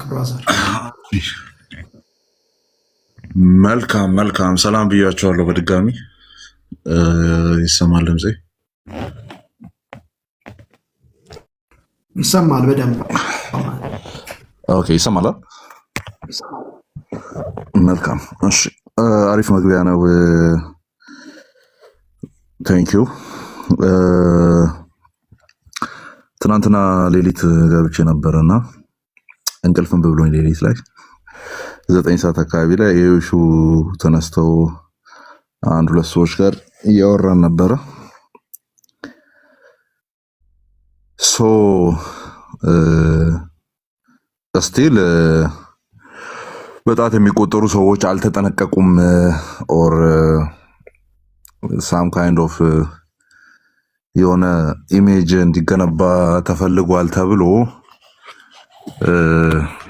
ብራዘር። መልካም ሰላም ብያቸዋለሁ በድጋሚ ይሰማል ድምጼ? ይሰማል በደንብ። ኦኬ ይሰማል። መልካም እሺ፣ አሪፍ መግቢያ ነው። ቴንኪዩ። ትናንትና ሌሊት ገብቼ ነበርና እንቅልፍም ብሎኝ ሌሊት ላይ 9 ሰዓት አካባቢ ላይ የሹ ተነስተው አንድ ሁለት ሰዎች ጋር እያወራን ነበረ። ሶ ስቲል በጣት የሚቆጠሩ ሰዎች አልተጠነቀቁም ኦር ሳም ካይንድ ኦፍ የሆነ ኢሜጅ እንዲገነባ ተፈልጓል ተብሎ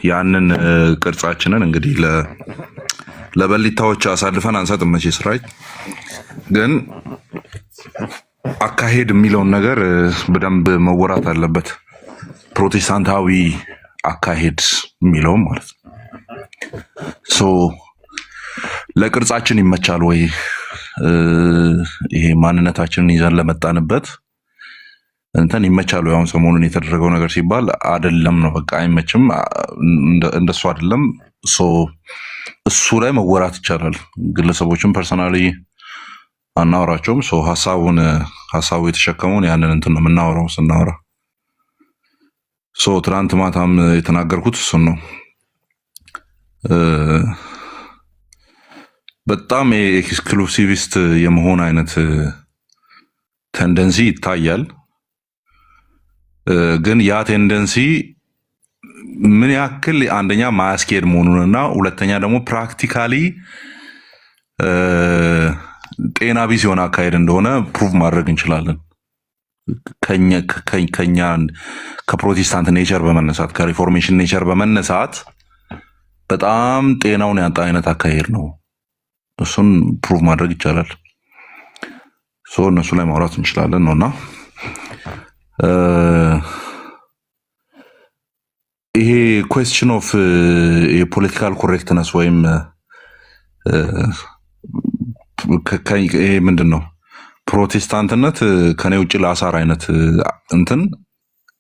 ያንን ቅርጻችንን እንግዲህ ለበሊታዎች አሳልፈን አንሰጥም። መቼስ ራይት ግን አካሄድ የሚለውን ነገር በደንብ መወራት አለበት። ፕሮቴስታንታዊ አካሄድ የሚለው ማለት ነው። ሶ ለቅርጻችን ይመቻል ወይ? ይሄ ማንነታችንን ይዘን ለመጣንበት እንትን ይመቻሉ። ያው ሰሞኑን የተደረገው ነገር ሲባል አይደለም ነው፣ በቃ አይመችም፣ እንደሱ አይደለም። ሶ እሱ ላይ መወራት ይቻላል። ግለሰቦችን ፐርሰናሊ አናወራቸውም። ሶ ሀሳቡ የተሸከመውን ያንን እንትን ነው የምናወራው ስናወራ። ሶ ትናንት ማታም የተናገርኩት እሱን ነው። በጣም ኤክስክሉሲቪስት የመሆን አይነት ቴንደንሲ ይታያል። ግን ያ ቴንደንሲ ምን ያክል አንደኛ ማያስኬድ መሆኑንና ሁለተኛ ደግሞ ፕራክቲካሊ ጤና ቢስ የሆነ አካሄድ እንደሆነ ፕሩቭ ማድረግ እንችላለን። ከኛ ከፕሮቴስታንት ኔቸር በመነሳት ከሪፎርሜሽን ኔቸር በመነሳት በጣም ጤናውን ያጣ አይነት አካሄድ ነው። እሱን ፕሩቭ ማድረግ ይቻላል። ሶ እነሱ ላይ ማውራት እንችላለን ነውና ይሄ ኩዌስችን ኦፍ የፖለቲካል ኮሬክትነስ ወይም ይሄ ምንድን ነው ፕሮቴስታንትነት ከኔ ውጭ ለአሳር አይነት እንትን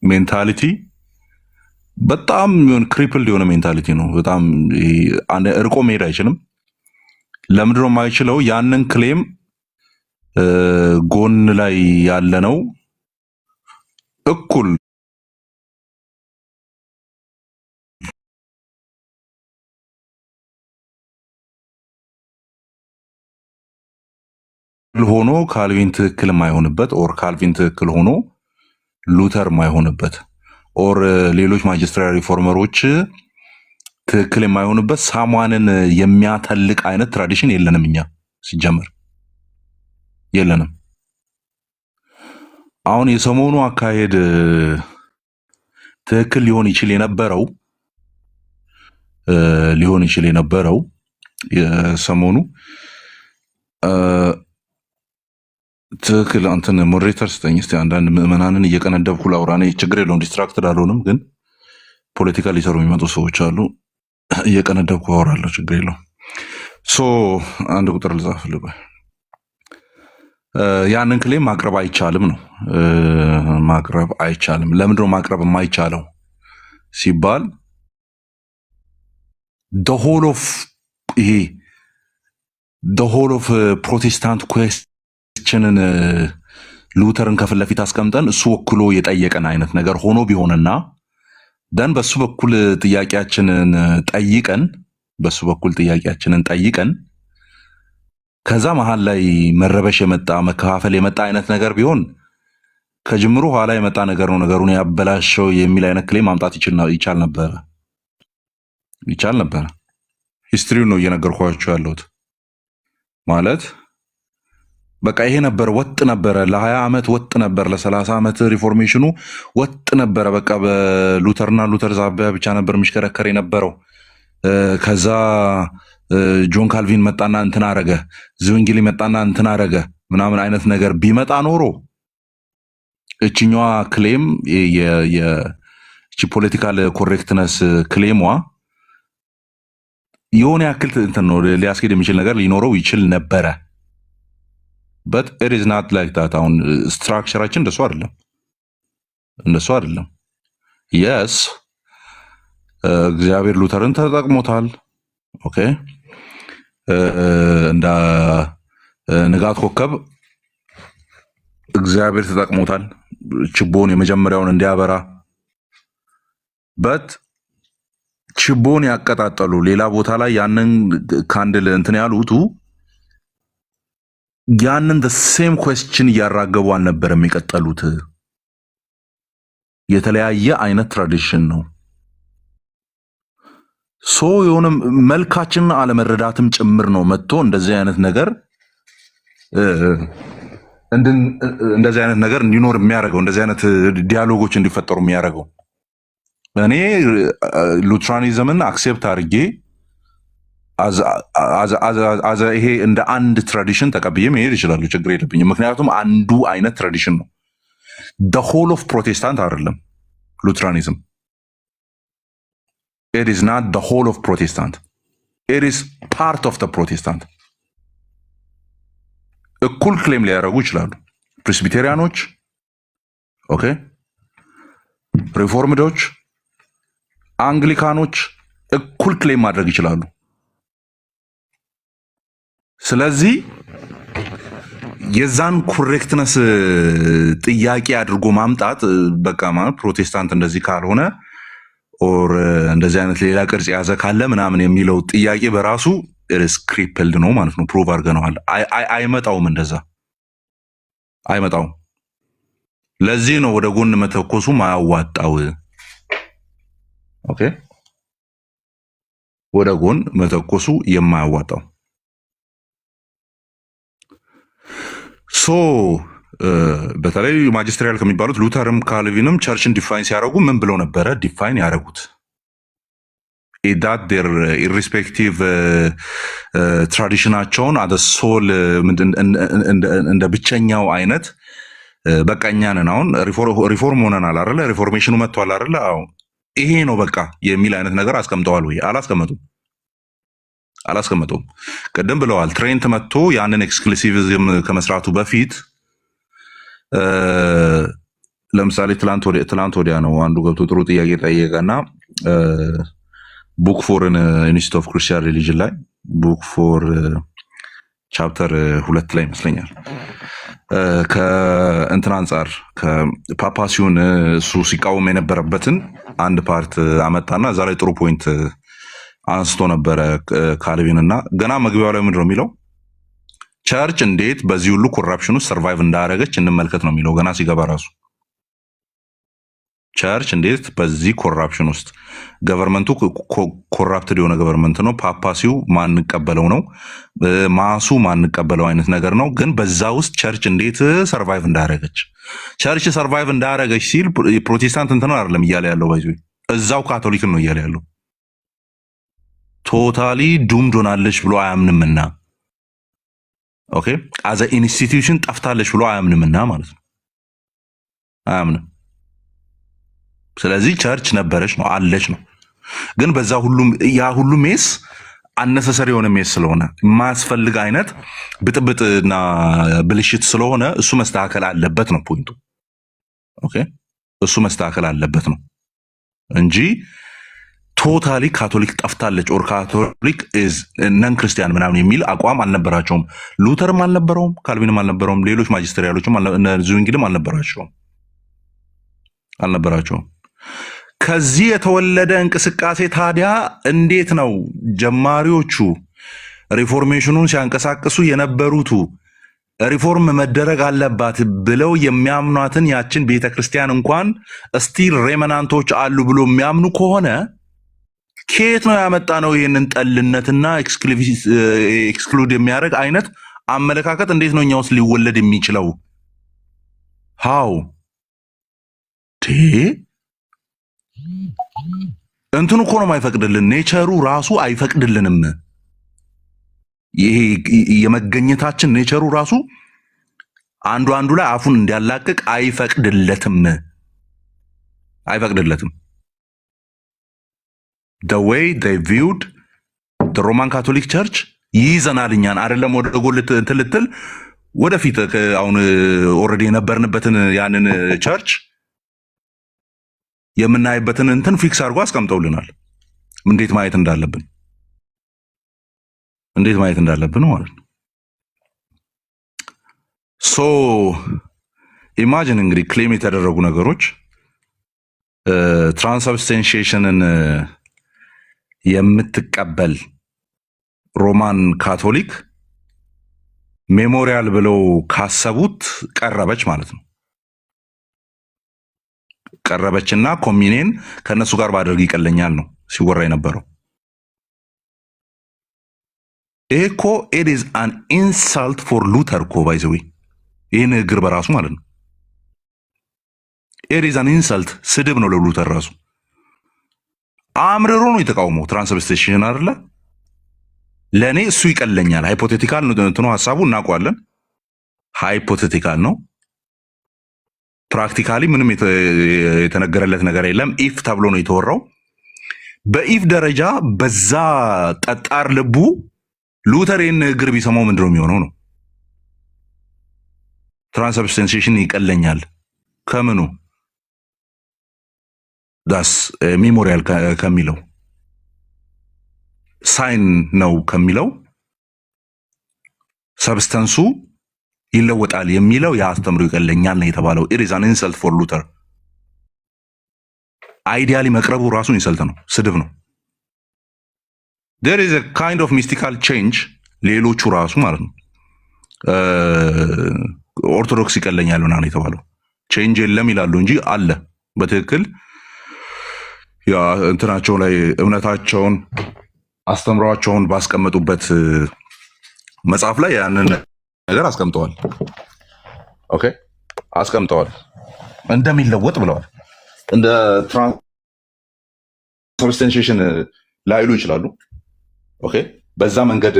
ሜንታሊቲ በጣም ክሪፕልድ የሆነ ሜንታሊቲ ነው። በጣም እርቆ መሄድ አይችልም። ለምንድን ነው የማይችለው? ያንን ክሌም ጎን ላይ ያለነው እኩል ሆኖ ካልቪን ትክክል የማይሆንበት ኦር ካልቪን ትክክል ሆኖ ሉተር የማይሆንበት ኦር ሌሎች ማጅስትራል ሪፎርመሮች ትክክል የማይሆንበት ሳሟንን የሚያተልቅ አይነት ትራዲሽን የለንም። እኛ ሲጀመር የለንም። አሁን የሰሞኑ አካሄድ ትክክል ሊሆን ይችል የነበረው የሰሞኑ ትክክል አንተን ሞዴሬተር ስጠኝ እስቲ። አንዳንድ ምዕመናንን እየቀነደብኩ ላውራ። እኔ ችግር የለውም ዲስትራክትድ አልሆንም፣ ግን ፖለቲካ ሊሰሩ የሚመጡ ሰዎች አሉ። እየቀነደብኩ አወራለሁ፣ ችግር የለውም። ሶ አንድ ቁጥር ልጻፍልህ። ያንን ክሌም ማቅረብ አይቻልም ነው። ማቅረብ አይቻልም። ለምንድን ነው ማቅረብ የማይቻለው ሲባል ሆል ኦፍ ፕሮቴስታንት ኩዌስችንን ሉተርን ከፊት ለፊት አስቀምጠን እሱ ወክሎ የጠየቀን አይነት ነገር ሆኖ ቢሆንና ደን በሱ በኩል ጥያቄያችንን ጠይቀን ከዛ መሀል ላይ መረበሽ የመጣ መከፋፈል የመጣ አይነት ነገር ቢሆን ከጅምሩ ኋላ የመጣ ነገር ነው ነገሩን ያበላሸው የሚል አይነት ክሌም ማምጣት ይቻል ነበረ። ሂስትሪውን ነው እየነገርኳቸው ያለሁት። ማለት በቃ ይሄ ነበር፣ ወጥ ነበረ። ለ20 ዓመት ወጥ ነበር፣ ለ30 ዓመት ሪፎርሜሽኑ ወጥ ነበረ። በቃ በሉተርና ሉተር ዛቢያ ብቻ ነበር የሚሽከረከር የነበረው። ከዛ ጆን ካልቪን መጣና እንትን አረገ፣ ዝዊንግሊ መጣና እንትን አረገ ምናምን አይነት ነገር ቢመጣ ኖሮ እችኛዋ ክሌም ፖለቲካል ኮሬክትነስ ክሌሟ የሆነ ያክል እንትን ነው ሊያስኬድ የሚችል ነገር ሊኖረው ይችል ነበረ። በት ኢት ኢዝ ናት ላይክ ዳት። አሁን ስትራክቸራችን እንደሱ አይደለም። የስ እግዚአብሔር ሉተርን ተጠቅሞታል። ኦኬ እንደ ንጋት ኮከብ እግዚአብሔር ተጠቅሞታል ችቦን የመጀመሪያውን እንዲያበራ። በት ችቦን ያቀጣጠሉ ሌላ ቦታ ላይ ያንን ካንድል እንትን ያሉቱ ያንን ሴም ኩዌስችን እያራገቡ አልነበረም የቀጠሉት። የተለያየ አይነት ትራዲሽን ነው። ሶ የሆነ መልካችንን አለመረዳትም ጭምር ነው መጥቶ እንደዚህ አይነት ነገር እንዲኖር የሚያደርገው፣ እንደዚህ አይነት ዲያሎጎች እንዲፈጠሩ የሚያደርገው። እኔ ሉትራኒዝምን አክሴፕት አድርጌ ይሄ እንደ አንድ ትራዲሽን ተቀብዬ መሄድ ይችላሉ፣ ችግር የለብኝም። ምክንያቱም አንዱ አይነት ትራዲሽን ነው። the whole of ፕሮቴስታንት አይደለም ሉትራኒዝም። it is not the whole of protestant, it is part of the protestant። እኩል ክሌም ሊያደርጉ ይችላሉ ፕሬስቢቴሪያኖች፣ ኦኬ፣ ሪፎርምዶች፣ አንግሊካኖች እኩል ክሌም ማድረግ ይችላሉ። ስለዚህ የዛን ኮሬክትነስ ጥያቄ አድርጎ ማምጣት በቃ ማለት ፕሮቴስታንት እንደዚህ ካልሆነ ኦር እንደዚህ አይነት ሌላ ቅርጽ የያዘ ካለ ምናምን የሚለው ጥያቄ በራሱ ስክሪፕልድ ነው ማለት ነው። ፕሩቭ አድርገነዋል። አይመጣውም፣ እንደዛ አይመጣውም። ለዚህ ነው ወደ ጎን መተኮሱ ማያዋጣው። ኦኬ፣ ወደ ጎን መተኮሱ የማያዋጣው። ሶ በተለይ ማጅስትሪያል ከሚባሉት ሉተርም ካልቪንም ቸርችን ዲፋይን ሲያደርጉ ምን ብለው ነበረ ዲፋይን ያደረጉት? ኢዳት ዴር ኢሪስፔክቲቭ ትራዲሽናቸውን አደ ሶል እንደ ብቸኛው አይነት በቃ እኛ ነን አሁን ሪፎርም ሆነናል አይደለ? ሪፎርሜሽኑ መጥቷል አይደለ? አዎ ይሄ ነው በቃ የሚል አይነት ነገር አስቀምጠዋል ወይ? አላስቀመጡም። ቅድም ብለዋል። ትሬንት መጥቶ ያንን ኤክስክሉሲቪዝም ከመስራቱ በፊት ለምሳሌ ትላንት ወዲያ ነው አንዱ ገብቶ ጥሩ ጥያቄ ጠየቀና ቡክ ፎር ኢንስቲትዩት ኦፍ ክርስቲያን ሪሊጅን ላይ ቡክ ፎር ቻፕተር 2 ላይ ይመስለኛል ከእንትን አንጻር ከፓፓሲውን እሱ ሲቃወም የነበረበትን አንድ ፓርት አመጣና እዛ ላይ ጥሩ ፖይንት አንስቶ ነበረ ካልቪን። እና ገና መግቢያው ላይ ምንድነው የሚለው? ቸርች እንዴት በዚህ ሁሉ ኮራፕሽን ውስጥ ሰርቫይቭ እንዳደረገች እንመልከት ነው የሚለው ገና ሲገባ ራሱ። ቸርች እንዴት በዚህ ኮራፕሽን ውስጥ ገቨርንመንቱ ኮራፕትድ የሆነ ገቨርንመንት ነው፣ ፓፓሲው ማንቀበለው ነው፣ ማሱ ማንቀበለው አይነት ነገር ነው። ግን በዛ ውስጥ ቸርች እንዴት ሰርቫይቭ እንዳደረገች። ቸርች ሰርቫይቭ እንዳደረገች ሲል ፕሮቴስታንት እንትን አይደለም እያለ ያለው ባይዞ እዛው ካቶሊክን ነው እያለ ያለው። ቶታሊ ዱምድ ሆናለች ብሎ አያምንምና፣ ኦኬ አዘ ኢንስቲትዩሽን ጠፍታለች ብሎ አያምንምና ማለት ነው። አያምንም። ስለዚህ ቸርች ነበረች ነው አለች ነው። ግን በዛ ሁሉ ሜስ አነሰሰሪ የሆነ ሜስ ስለሆነ የማያስፈልግ አይነት ብጥብጥና ብልሽት ስለሆነ እሱ መስተካከል አለበት ነው ፖይንቱ። ኦኬ እሱ መስተካከል አለበት ነው እንጂ ቶታሊ ካቶሊክ ጠፍታለች ኦር ካቶሊክ ኢዝ ነን ክርስቲያን ምናምን የሚል አቋም አልነበራቸውም። ሉተርም አልነበረውም፣ ካልቪንም አልነበረውም፣ ሌሎች ማጅስትሪያሎችም ዙዊንግልም አልነበራቸውም። ከዚህ የተወለደ እንቅስቃሴ ታዲያ እንዴት ነው ጀማሪዎቹ ሪፎርሜሽኑን ሲያንቀሳቅሱ የነበሩቱ ሪፎርም መደረግ አለባት ብለው የሚያምኗትን ያችን ቤተክርስቲያን እንኳን ስቲል ሬመናንቶች አሉ ብሎ የሚያምኑ ከሆነ ከየት ነው ያመጣ ነው ይህንን ጠልነትና ኤክስክሉድ የሚያደርግ አይነት አመለካከት? እንዴት ነው እኛ ውስጥ ሊወለድ የሚችለው? ሃው እንትኑ እኮ ነው የማይፈቅድልን። ኔቸሩ ራሱ አይፈቅድልንም። ይሄ የመገኘታችን ኔቸሩ ራሱ አንዱ ላይ አፉን እንዲያላቅቅ አይፈቅድለትም። the way they viewed the Roman Catholic Church ይይዘናል እኛን አይደለም ወደ ጎል ትልትል ወደፊት አሁን ኦልሬዲ የነበርንበትን ያንን ቸርች የምናይበትን እንትን ፊክስ አድርጎ አስቀምጠውልናል። እንዴት ማየት እንዳለብን ማለት ነው። ሶ ኢማጂን እንግዲህ ክሌም የተደረጉ ነገሮች ትራንስብስታንሺዬሽንን የምትቀበል ሮማን ካቶሊክ ሜሞሪያል ብለው ካሰቡት ቀረበች ማለት ነው። ቀረበችና ኮሚኔን ከነሱ ጋር ባደርግ ይቀለኛል ነው ሲወራ የነበረው። ይሄ እኮ it is an insult for Luther እኮ by the way ይሄ ንግግር በራሱ ማለት ነው። it is an insult ስድብ ነው ለሉተር ራሱ። አምርሮ ነው የተቃውመው ትራንስብስቴሽን አይደለ? ለኔ እሱ ይቀለኛል። ሃይፖቴቲካል ነው እንትኑ ሐሳቡ እናውቀዋለን። ሃይፖቴቲካል ነው። ፕራክቲካሊ ምንም የተነገረለት ነገር የለም። ኢፍ ተብሎ ነው የተወራው። በኢፍ ደረጃ በዛ ጠጣር ልቡ ሉተር ይህን ንግግር ቢሰማው ምንድነው የሚሆነው ነው? ትራንስብስታንሺዬሽን ይቀለኛል ከምኑ ዳስ ሜሞሪያል ከሚለው ሳይን ነው ከሚለው ሰብስታንሱ ይለወጣል የሚለው ያስተምሩ ይቀለኛል ነው የተባለው። it is an insult for Luther። አይዲያሊ መቅረቡ ራሱ ኢንሰልት ነው፣ ስድብ ነው። there is a kind of mystical change ሌሎቹ ራሱ ማለት ነው ኦርቶዶክስ ይቀለኛል ነው የተባለው። ቼንጅ የለም ይላሉ እንጂ አለ በትክክል ያ እንትናቸው ላይ እምነታቸውን አስተምሯቸውን ባስቀመጡበት መጽሐፍ ላይ ያንን ነገር አስቀምጠዋል። ኦኬ አስቀምጠዋል። እንደሚለወጥ ብለዋል። እንደ ትራንስብስታንሺዬሽን ላይሉ ይችላሉ። ኦኬ በዛ መንገድ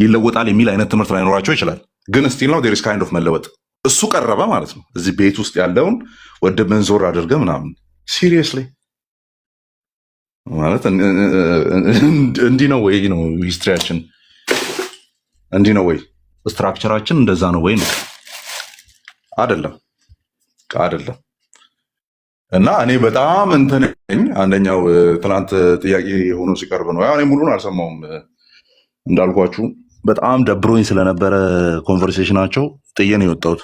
ይለወጣል የሚል አይነት ትምህርት ላይኖራቸው ይችላል። ግን ስቲል ነው ዴር ኢዝ ካይንድ ኦፍ መለወጥ። እሱ ቀረበ ማለት ነው። እዚህ ቤት ውስጥ ያለውን ወደ መንዞር አድርገ ምናምን ሲሪየስሊ ማለት እንዲህ ነው ወይ ነው ሂስትሪያችን? እንዲህ ነው ወይ ስትራክቸራችን? እንደዛ ነው ወይ ነው? አይደለም። እና እኔ በጣም እንትነኝ አንደኛው ትናንት ጥያቄ ሆኖ ሲቀርብ ነው። ያው እኔ ሙሉን አልሰማውም እንዳልኳችሁ በጣም ደብሮኝ ስለነበረ ኮንቨርሴሽናቸው ጥዬ ነው የወጣሁት።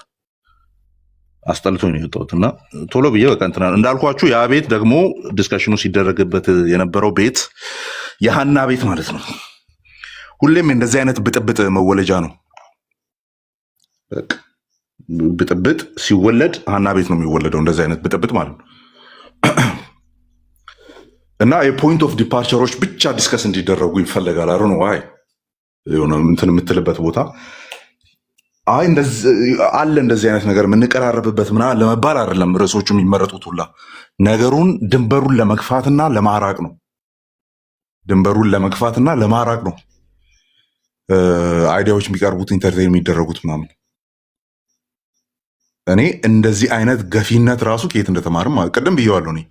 አስጠልቶኝ ነው የወጣሁት እና ቶሎ ብዬ በቃ እንትና እንዳልኳችሁ ያ ቤት ደግሞ ዲስከሽኑ ሲደረግበት የነበረው ቤት የሐና ቤት ማለት ነው። ሁሌም እንደዚህ አይነት ብጥብጥ መወለጃ ነው። በቃ ብጥብጥ ሲወለድ ሐና ቤት ነው የሚወለደው። እንደዚህ አይነት ብጥብጥ ማለት ነው። እና የፖይንት ኦፍ ዲፓርቸሮች ብቻ ዲስከስ እንዲደረጉ ይፈለጋል። አሩ ነው አይ የሆነ እንትን የምትልበት ቦታ አይ አለ እንደዚህ አይነት ነገር የምንቀራረብበት ምናምን ለመባል አይደለም ርዕሶቹ የሚመረጡት ሁላ ነገሩን ድንበሩን ለመግፋትና ለማራቅ ነው። አይዲያዎች የሚቀርቡት ኢንተርቴን የሚደረጉት ምናምን። እኔ እንደዚህ አይነት ገፊነት ራሱ ከየት እንደተማርም ቅድም ብየዋለሁ። እኔ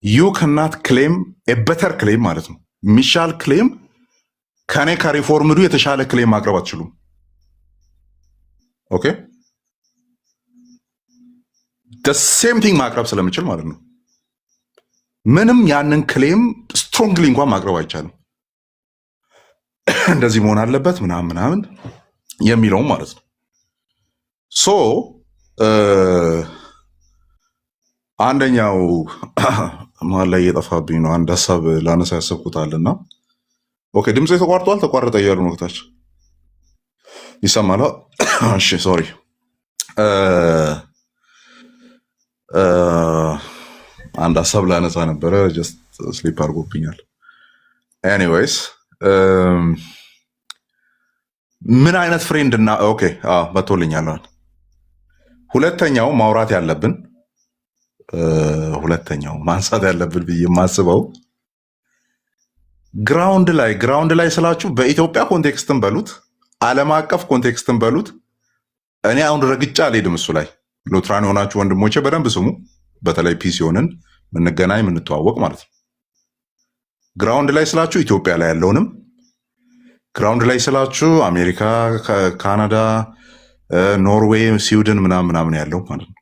ዩ ከናት ክሌም በተር ክሌም ማለት ነው የሚሻል ክሌም ከኔ ከሪፎርምዱ የተሻለ ክሌም ማቅረብ አትችሉም። ኦኬ ሴም ቲንግ ማቅረብ ስለምችል ማለት ነው። ምንም ያንን ክሌም ስትሮንግሊ እንኳን ማቅረብ አይቻልም። እንደዚህ መሆን አለበት ምናምን የሚለውም ማለት ነው። ሶ አንደኛው መሀል ላይ እየጠፋብኝ ነው። አንድ ሀሳብ ላነሳ ያሰብኩታልና ኦኬ ድምፅ ተቋረጠ እያሉ ነው ከታች ይሰማል። እሺ ሶሪ አንድ ሀሳብ ላነሳ ነበረ ጀስት ስሊፕ አድርጎብኛል። ኤኒዌይስ ምን አይነት ፍሬንድ እና ኦኬ መቶልኛል። ሁለተኛው ማውራት ያለብን ማንሳት ያለብን ብዬ የማስበው ግራውንድ ላይ ስላችሁ በኢትዮጵያ ኮንቴክስትን በሉት ዓለም አቀፍ ኮንቴክስትን በሉት እኔ አሁን ረግጫ አልሄድም። እሱ ላይ ሉትራን የሆናችሁ ወንድሞቼ በደንብ ስሙ። በተለይ ፒስ የሆንን ምንገናኝ ምንተዋወቅ ማለት ነው። ግራውንድ ላይ ስላችሁ ኢትዮጵያ ላይ ያለውንም ግራውንድ ላይ ስላችሁ አሜሪካ፣ ካናዳ፣ ኖርዌይ፣ ስዊድን ምናምን ያለው ማለት ነው።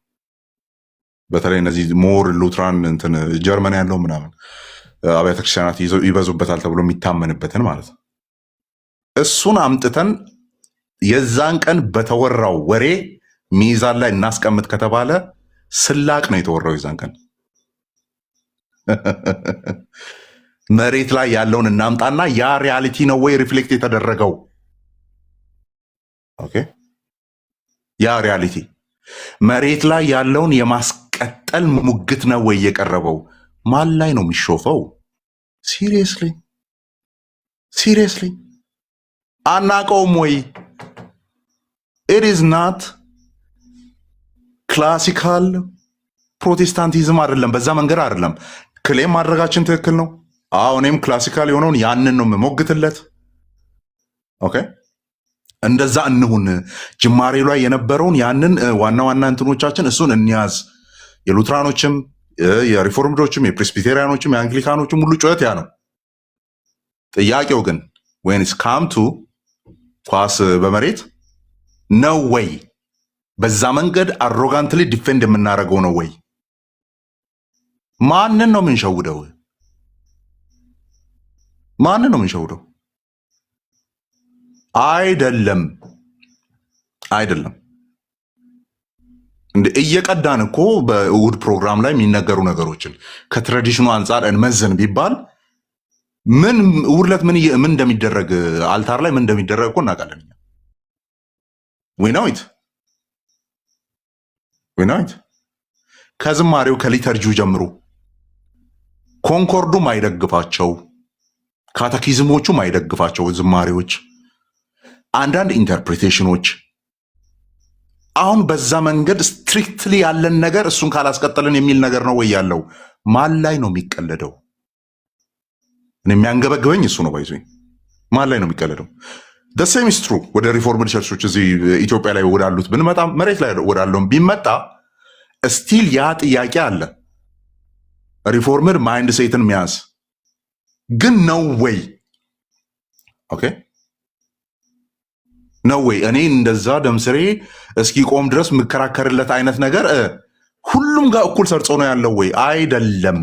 በተለይ እነዚህ ሞር ሉትራን እንትን ጀርመን ያለው ምናምን አብያተ ክርስቲያናት ይበዙበታል ተብሎ የሚታመንበትን ማለት ነው። እሱን አምጥተን የዛን ቀን በተወራው ወሬ ሚዛን ላይ እናስቀምጥ ከተባለ ስላቅ ነው የተወራው የዛን ቀን። መሬት ላይ ያለውን እናምጣና ያ ሪያሊቲ ነው ወይ ሪፍሌክት የተደረገው? ኦኬ፣ ያ ሪያሊቲ መሬት ላይ ያለውን የማስቀጠል ሙግት ነው ወይ የቀረበው? ማን ላይ ነው የሚሾፈው? ሲሪየስሊ አናቀውም ወይ? ኢት ኢዝ ናት ክላሲካል ፕሮቴስታንቲዝም አይደለም። በዛ መንገድ አይደለም ክሌም ማድረጋችን ትክክል ነው። እኔም ክላሲካል የሆነውን ያንን ነው የምሞግትለት። ኦኬ፣ እንደዛ እንሁን። ጅማሬ ላይ የነበረውን ያንን ዋና ዋና እንትኖቻችን እሱን እንያዝ። የሉትራኖችም የሪፎርምዶችም የፕሬስቢቴሪያኖችም የአንግሊካኖችም ሁሉ ጩኸት ያ ነው። ጥያቄው ግን ወይንስ ካምቱ ኳስ በመሬት ነው ወይ? በዛ መንገድ አሮጋንትሊ ዲፌንድ የምናደርገው ነው ወይ? ማንን ነው የምንሸውደው? ማንን ነው የምንሸውደው? አይደለም እንደ እየቀዳን እኮ በእሑድ ፕሮግራም ላይ የሚነገሩ ነገሮችን ከትራዲሽኑ አንጻር እንመዝን ቢባል ምን እሑድ ዕለት ምን እንደሚደረግ አልታር ላይ ምን እንደሚደረግ እኮ እናውቃለን። ዊናዊት ከዝማሬው ከሊተርጂው ጀምሮ ኮንኮርዱም አይደግፋቸው፣ ካተኪዝሞቹም አይደግፋቸው ዝማሬዎች፣ አንዳንድ ኢንተርፕሬቴሽኖች። አሁን በዛ መንገድ ስትሪክትሊ ያለን ነገር እሱን ካላስቀጠልን የሚል ነገር ነው ወይ ያለው? ማን ላይ ነው የሚቀለደው? የሚያንገበግበኝ እሱ ነው። ባይዞኝ ማን ላይ ነው የሚቀለደው? ደሴም ስትሩ ወደ ሪፎርምድ ቸርቾች እዚህ ኢትዮጵያ ላይ ወዳሉት ብንመጣ መሬት ላይ ወዳለውን ቢመጣ ስቲል ያ ጥያቄ አለ። ሪፎርምድ ማይንድ ሴትን መያዝ ግን ነው ወይ? ኦኬ ነው ወይ? እኔ እንደዛ ደምስሬ እስኪ ቆም ድረስ የምከራከርለት አይነት ነገር ሁሉም ጋር እኩል ሰርጾ ነው ያለው ወይ? አይደለም።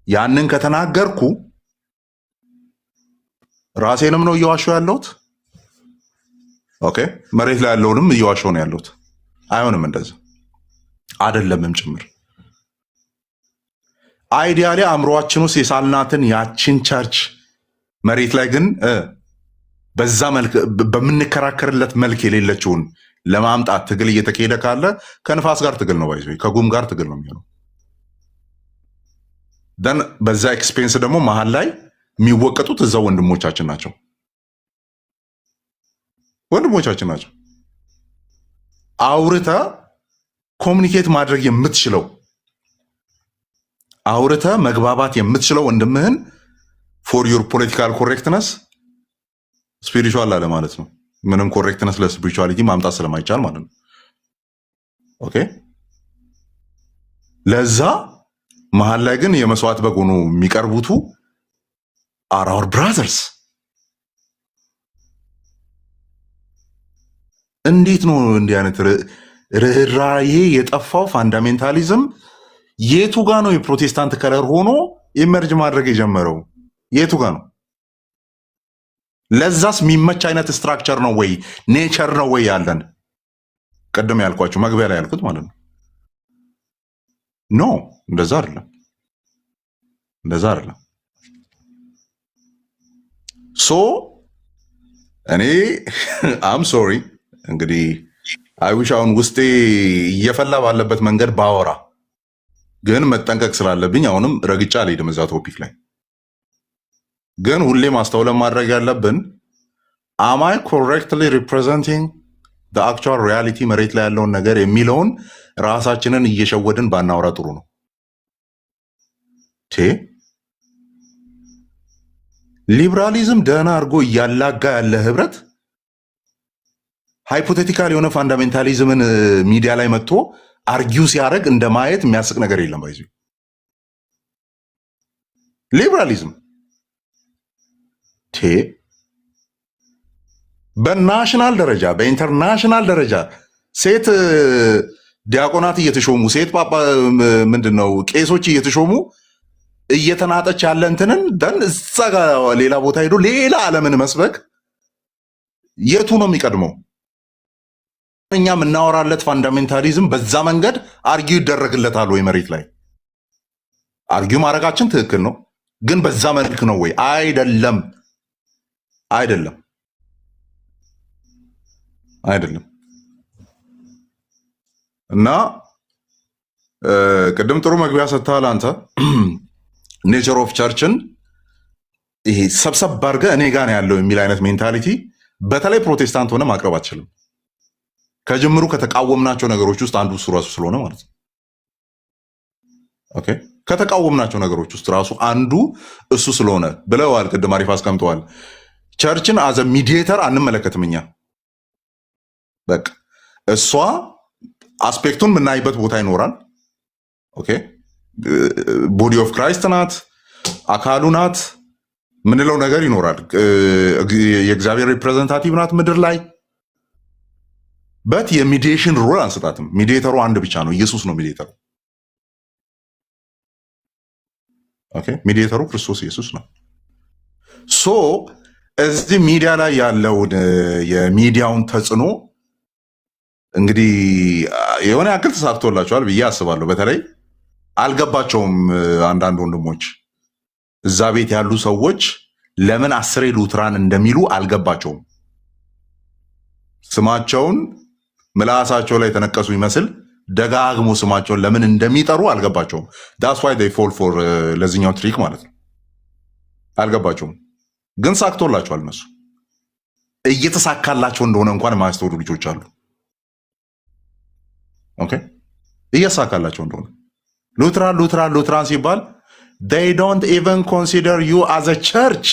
ያንን ከተናገርኩ ራሴንም ነው እየዋሸው ያለሁት። ኦኬ መሬት ላይ ያለውንም እየዋሸው ነው ያለሁት። አይሆንም፣ እንደዛ አይደለምም ጭምር። አይዲያሊ አእምሮአችን ውስጥ የሳልናትን ያችን ቸርች መሬት ላይ ግን በዛ መልክ በምንከራከርለት መልክ የሌለችውን ለማምጣት ትግል እየተካሄደ ካለ ከንፋስ ጋር ትግል ነው፣ ባይዞ ከጉም ጋር ትግል ነው የሚሆነው። ደን በዛ ኤክስፔንስ ደግሞ መሀል ላይ የሚወቀጡት እዛው ወንድሞቻችን ናቸው። አውርተ ኮሚኒኬት ማድረግ የምትችለው አውርተ መግባባት የምትችለው ወንድምህን ፎር ዩር ፖለቲካል ኮሬክትነስ ስፒሪቹዋል አለ ማለት ነው። ምንም ኮሬክትነስ ለስፒሪቹዋሊቲ ማምጣት ስለማይቻል ማለት ነው። ኦኬ ለዛ መሀል ላይ ግን የመስዋዕት በግ ሆኖ የሚቀርቡቱ አር አወር ብራዘርስ። እንዴት ነው እንዲህ አይነት ርኅራኄ የጠፋው ፋንዳሜንታሊዝም የቱ ጋ ነው የፕሮቴስታንት ከለር ሆኖ ኢመርጅ ማድረግ የጀመረው? የቱ ጋ ነው? ለዛስ የሚመች አይነት ስትራክቸር ነው ወይ ኔቸር ነው ወይ ያለን? ቅድም ያልኳችሁ መግቢያ ላይ ያልኩት ማለት ነው። ኖ እንደዛ አይደለም። ሶ እኔ አም ሶሪ እንግዲህ አይዊሽ አሁን ውስጤ እየፈላ ባለበት መንገድ ባወራ ግን መጠንቀቅ ስላለብኝ አሁንም ረግጫ አልሄድም እዛ ቶፒክ ላይ። ግን ሁሌ ማስተውለን ማድረግ ያለብን አማይ ኮሬክትሊ ሪፕሬዘንቲንግ አክቹዋል ሪያሊቲ መሬት ላይ ያለውን ነገር የሚለውን ራሳችንን እየሸወድን ባናወራ ጥሩ ነው። ሊብራሊዝም ደህና አድርጎ እያላጋ ያለ ህብረት ሃይፖቴቲካል የሆነ ፋንዳሜንታሊዝምን ሚዲያ ላይ መጥቶ አርጊው ሲያደርግ እንደ ማየት የሚያስቅ ነገር የለም። ባይዙ ሊበራሊዝም በናሽናል ደረጃ በኢንተርናሽናል ደረጃ ሴት ዲያቆናት እየተሾሙ ሴት ጳጳ ምንድነው ቄሶች እየተሾሙ እየተናጠች ያለ እንትንን ደን እዛ ጋር ሌላ ቦታ ሄዶ ሌላ ዓለምን መስበክ የቱ ነው የሚቀድመው? እኛ የምናወራለት ፋንዳሜንታሊዝም በዛ መንገድ አርጊው ይደረግለታል ወይ? መሬት ላይ አርጊው ማድረጋችን ትክክል ነው፣ ግን በዛ መልክ ነው ወይ? አይደለም፣ አይደለም፣ አይደለም። እና ቅድም ጥሩ መግቢያ ሰጥተሃል አንተ ኔቸር ኦፍ ቸርችን ይሄ ሰብሰብ አድርገህ እኔ ጋር ነው ያለው የሚል አይነት ሜንታሊቲ በተለይ ፕሮቴስታንት ሆነ ማቅረብ አትችልም። ከጅምሩ ከተቃወምናቸው ነገሮች ውስጥ አንዱ እሱ ራሱ ስለሆነ ማለት ነው። ኦኬ ከተቃወምናቸው ነገሮች ውስጥ ራሱ አንዱ እሱ ስለሆነ ብለዋል። ቅድም አሪፍ አስቀምጠዋል። ቸርችን አዘ ሚዲየተር አንመለከትም እኛ። በቃ እሷ አስፔክቱን የምናይበት ቦታ ይኖራል። ኦኬ ቦዲ ኦፍ ክራይስት ናት፣ አካሉ ናት ምንለው ነገር ይኖራል። የእግዚአብሔር ሪፕሬዘንታቲቭ ናት ምድር ላይ በት የሚዲዬሽን ሮል አንስጣትም። ሚዲየተሩ አንድ ብቻ ነው፣ ኢየሱስ ነው ሚዲየተሩ። ኦኬ ሚዲየተሩ ክርስቶስ ኢየሱስ ነው። ሶ እዚህ ሚዲያ ላይ ያለውን የሚዲያውን ተጽዕኖ እንግዲህ የሆነ ያክል ተሳክቶላቸዋል ብዬ አስባለሁ። በተለይ አልገባቸውም አንዳንድ ወንድሞች እዛ ቤት ያሉ ሰዎች ለምን 10 ሉትራን እንደሚሉ አልገባቸውም። ስማቸውን ምላሳቸው ላይ የተነቀሱ ይመስል ደጋግሞ ስማቸውን ለምን እንደሚጠሩ አልገባቸውም። ዳስ ዋይ ዴይ ፎል ፎር ለዚህኛው ትሪክ ማለት ነው። አልገባቸውም፣ ግን ሳክቶላቸዋል። እነሱ እየተሳካላቸው እንደሆነ እንኳን የማያስተውሉ ልጆች አሉ። ኦኬ እየተሳካላቸው እንደሆነ ሉትራን ሉትራን ሉትራን ሲባል they don't even consider you as a church።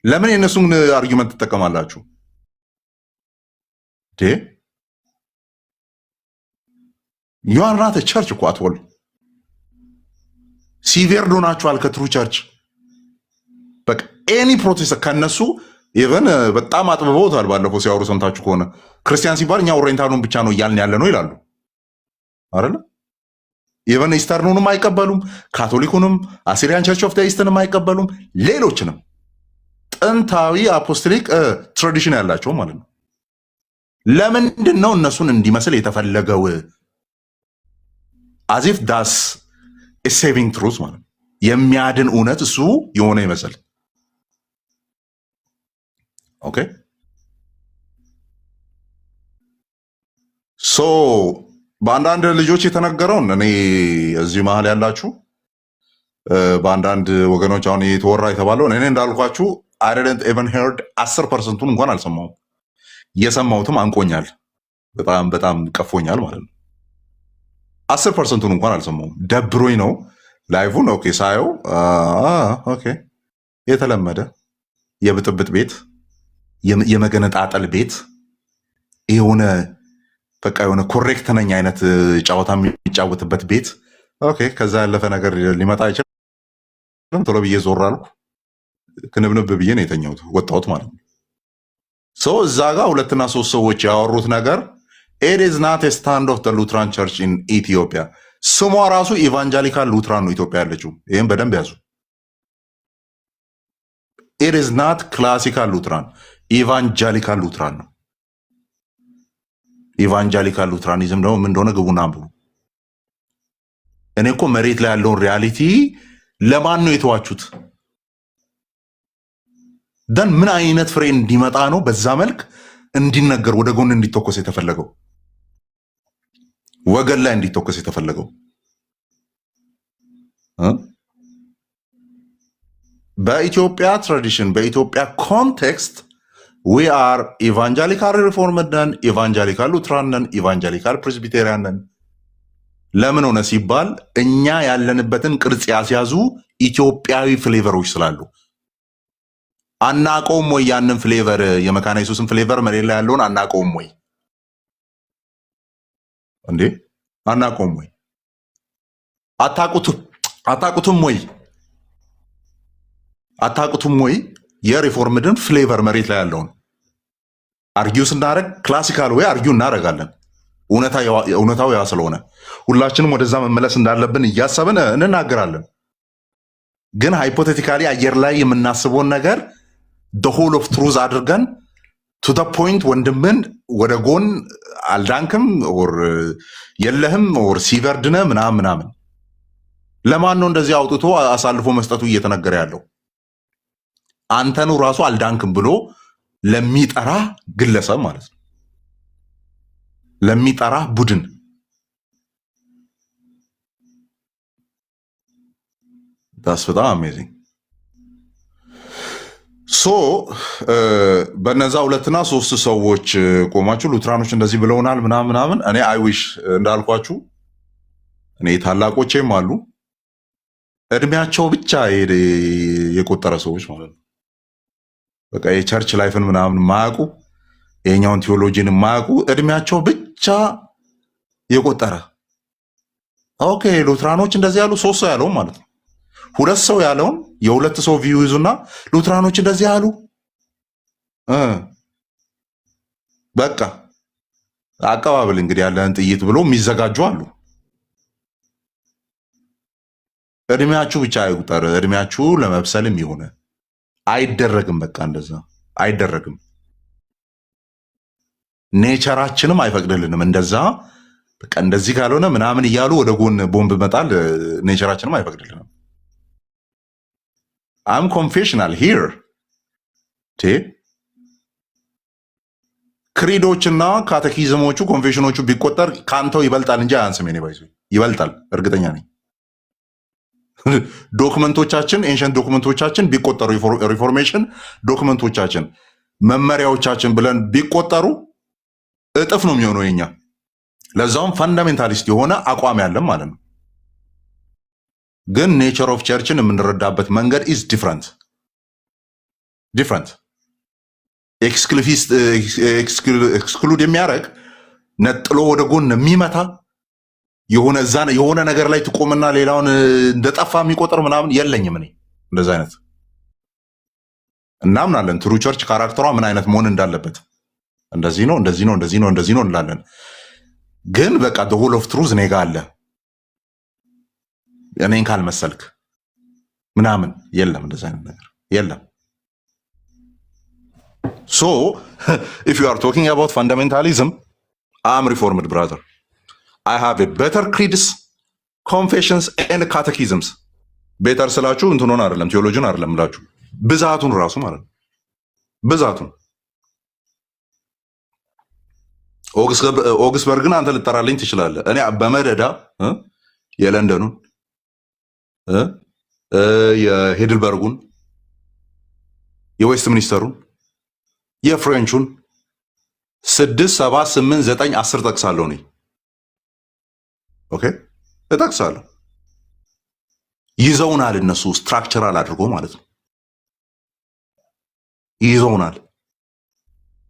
ለምን የእነሱን አርጊመንት ትጠቀማላችሁ? you are not a church እኮ አትወል ሲቪር ዶናችኋል ከትሩ ቸርች። በቃ ኤኒ ፕሮቴስት ከነሱ ኢቨን በጣም አጥብበውታል። ባለፈው ሲያወሩ ሰምታችሁ ከሆነ ክርስቲያን ሲባል እኛ ኦሪየንታሉን ብቻ ነው እያልን ያለ ነው ይላሉ አይደል? ኢቨን ኢስተርኑንም አይቀበሉም፣ ካቶሊኩንም አሲሪያን ቸርች ኦፍ ኢስትንም አይቀበሉም፣ ሌሎችንም ጥንታዊ አፖስቶሊክ ትራዲሽን ያላቸው ማለት ነው። ለምንድን ነው እነሱን እንዲመስል የተፈለገው? አዚፍ ዳስ ሴቪንግ ትሩዝ ማለት ነው። የሚያድን እውነት እሱ የሆነ ይመስል ኦኬ ሶ በአንዳንድ ልጆች የተነገረውን እኔ እዚህ መሀል ያላችሁ በአንዳንድ ወገኖች አሁን የተወራ የተባለውን እኔ እንዳልኳችሁ I didn't even heard 10%ቱን እንኳን አልሰማሁም። እየሰማሁትም አንቆኛል፣ በጣም በጣም ቀፎኛል ማለት ነው። 10%ቱን እንኳን አልሰማሁም። ደብሮኝ ነው ላይቭን ኦኬ ሳየው ኦኬ የተለመደ የብጥብጥ ቤት የመገነጣጠል ቤት የሆነ በቃ የሆነ ኮሬክት ነኝ አይነት ጨዋታ የሚጫወትበት ቤት ኦኬ። ከዛ ያለፈ ነገር ሊመጣ አይችልም። ቶሎ ብዬ ዞር አልኩ፣ ክንብንብ ብዬ ነው የተኛሁት፣ ወጣሁት ማለት ነው። ሰው እዛ ጋር 2 እና 3 ሰዎች ያወሩት ነገር it is not a stand of the Lutheran Church in Ethiopia። ስሟ ራሱ ኢቫንጀሊካል ሉትራን ነው ኢትዮጵያ ያለችው። ይህም በደንብ ያዙ። it is not classical ሉትራን፣ ኢቫንጀሊካል ሉትራን ነው። ኢቫንጀሊካል ሉትራኒዝም ደግሞ ምን እንደሆነ ግቡና አንብቡ። እኔ እኮ መሬት ላይ ያለውን ሪያሊቲ ለማን ነው የተዋችሁት? ደን ምን አይነት ፍሬ እንዲመጣ ነው በዛ መልክ እንዲነገር ወደ ጎን እንዲተኮስ የተፈለገው? ወገን ላይ እንዲተኮስ የተፈለገው በኢትዮጵያ ትራዲሽን በኢትዮጵያ ኮንቴክስት we are evangelical reformed ነን፣ ኢቫንጀሊካል ሉትራን ነን፣ ኢቫንጀሊካል ፕሬስቢቴሪያን ነን። ለምን ሆነ ሲባል እኛ ያለንበትን ቅርጽ ያስያዙ ኢትዮጵያዊ ፍሌቨሮች ስላሉ። አናቀውም ወይ? ያንን ፍሌቨር የመካነ ኢየሱስን ፍሌቨር መሬት ላይ ያለውን አናቀውም ወይ እንዴ? አናቀውም ወይ? አታቁትም ወይ? አታውቁትም ወይ? የሪፎርምድን ፍሌቨር መሬት ላይ ያለውን አርጊው ስናደርግ ክላሲካል ወይ አርጊው እናደርጋለን። እውነታው ያ ስለሆነ ሁላችንም ወደዛ መመለስ እንዳለብን እያሰብን እንናገራለን። ግን ሃይፖቴቲካሊ አየር ላይ የምናስበውን ነገር ሆል ኦፍ ትሩዝ አድርገን ቱ ደ ፖይንት ወንድምን ወደ ጎን አልዳንክም ኦር የለህም ኦር ሲቨርድነ ምናምን ለማን ነው እንደዚህ አውጥቶ አሳልፎ መስጠቱ እየተነገረ ያለው? አንተኑ ራሱ አልዳንክም ብሎ ለሚጠራ ግለሰብ ማለት ነው፣ ለሚጠራ ቡድን ዳስ በጣም አሜዚንግ። ሶ በነዛ 2 እና 3 ሰዎች ቆማችሁ ሉትራኖች እንደዚህ ብለውናል ምናምን። እኔ አይዊሽ እንዳልኳችሁ እኔ ታላቆቼም አሉ እድሜያቸው ብቻ የቆጠረ ሰዎች ማለት ነው። በቃ የቸርች ላይፍን ምናምን ማያውቁ የኛውን ቴዎሎጂን ማያውቁ እድሜያቸው ብቻ የቆጠረ ኦኬ ሉትራኖች እንደዚህ ያሉ 3 ሰው ያለውን ማለት ነው 2 ሰው ያለውን የ2 ሰው ቪው ይዙና ሉትራኖች እንደዚህ ያሉ በቃ አቀባበል እንግዲህ ያለን ጥይት ብሎ የሚዘጋጁ አሉ። እድሜያችሁ ብቻ አይቁጠር፣ እድሜያችሁ ለመብሰልም ይሆነ አይደረግም። በቃ እንደዛ አይደረግም። ኔቸራችንም አይፈቅድልንም እንደዛ። በቃ እንደዚህ ካልሆነ ምናምን እያሉ ወደ ጎን ቦምብ መጣል ኔቸራችንም አይፈቅድልንም። አም ኮንፌሽናል ሂር ክሪዶችና ካቴኪዝሞቹ ኮንፌሽኖቹ ቢቆጠር ከአንተው ይበልጣል እንጂ አያንስም። ኔ ባይዞ ይበልጣል፣ እርግጠኛ ነኝ። ዶክመንቶቻችን ኤንሸንት ዶክመንቶቻችን ቢቆጠሩ ሪፎርሜሽን ዶክመንቶቻችን መመሪያዎቻችን ብለን ቢቆጠሩ እጥፍ ነው የሚሆነው የኛ። ለዛውም ፈንዳሜንታሊስት የሆነ አቋም ያለን ማለት ነው። ግን ኔቸር ኦፍ ቸርችን የምንረዳበት መንገድ ኢዝ ዲፍረንት። ኤክስክሉድ የሚያደርግ ነጥሎ ወደ ጎን የሚመታ የሆነ ነገር ላይ ትቆምና ሌላውን እንደጠፋ የሚቆጥር ምናምን የለኝም እኔ እንደዛ አይነት። እናምናለን ትሩ ቸርች ካራክተሯ ምን አይነት መሆን እንዳለበት እንደዚህ ነው እንላለን። ግን በቃ the whole of truth እኔ ጋ አለ እኔን ካልመሰልክ ምናምን የለም፣ እንደዛ አይነት ነገር የለም። so if you are talking about fundamentalism, I am reformed brother. I have a better creeds, confessions and catechisms. ቤተር ስላችሁ እንትኑን አይደለም ቴዎሎጂን አይደለም ምላችሁ ብዛቱን ራሱ ማለት ነው። ብዛቱን ኦግስበርግን አንተ ልጠራልኝ ትችላለህ። እኔ በመደዳ የለንደኑን የሄድልበርጉን የዌስት ሚኒስተሩን የፍሬንቹን 6 7 8 9 10 ጠቅሳለሁ እኔ። ኦኬ እጠቅሳለሁ። ይዘውናል እነሱ ስትራክቸራል አድርጎ ማለት ነው ይዘውናል።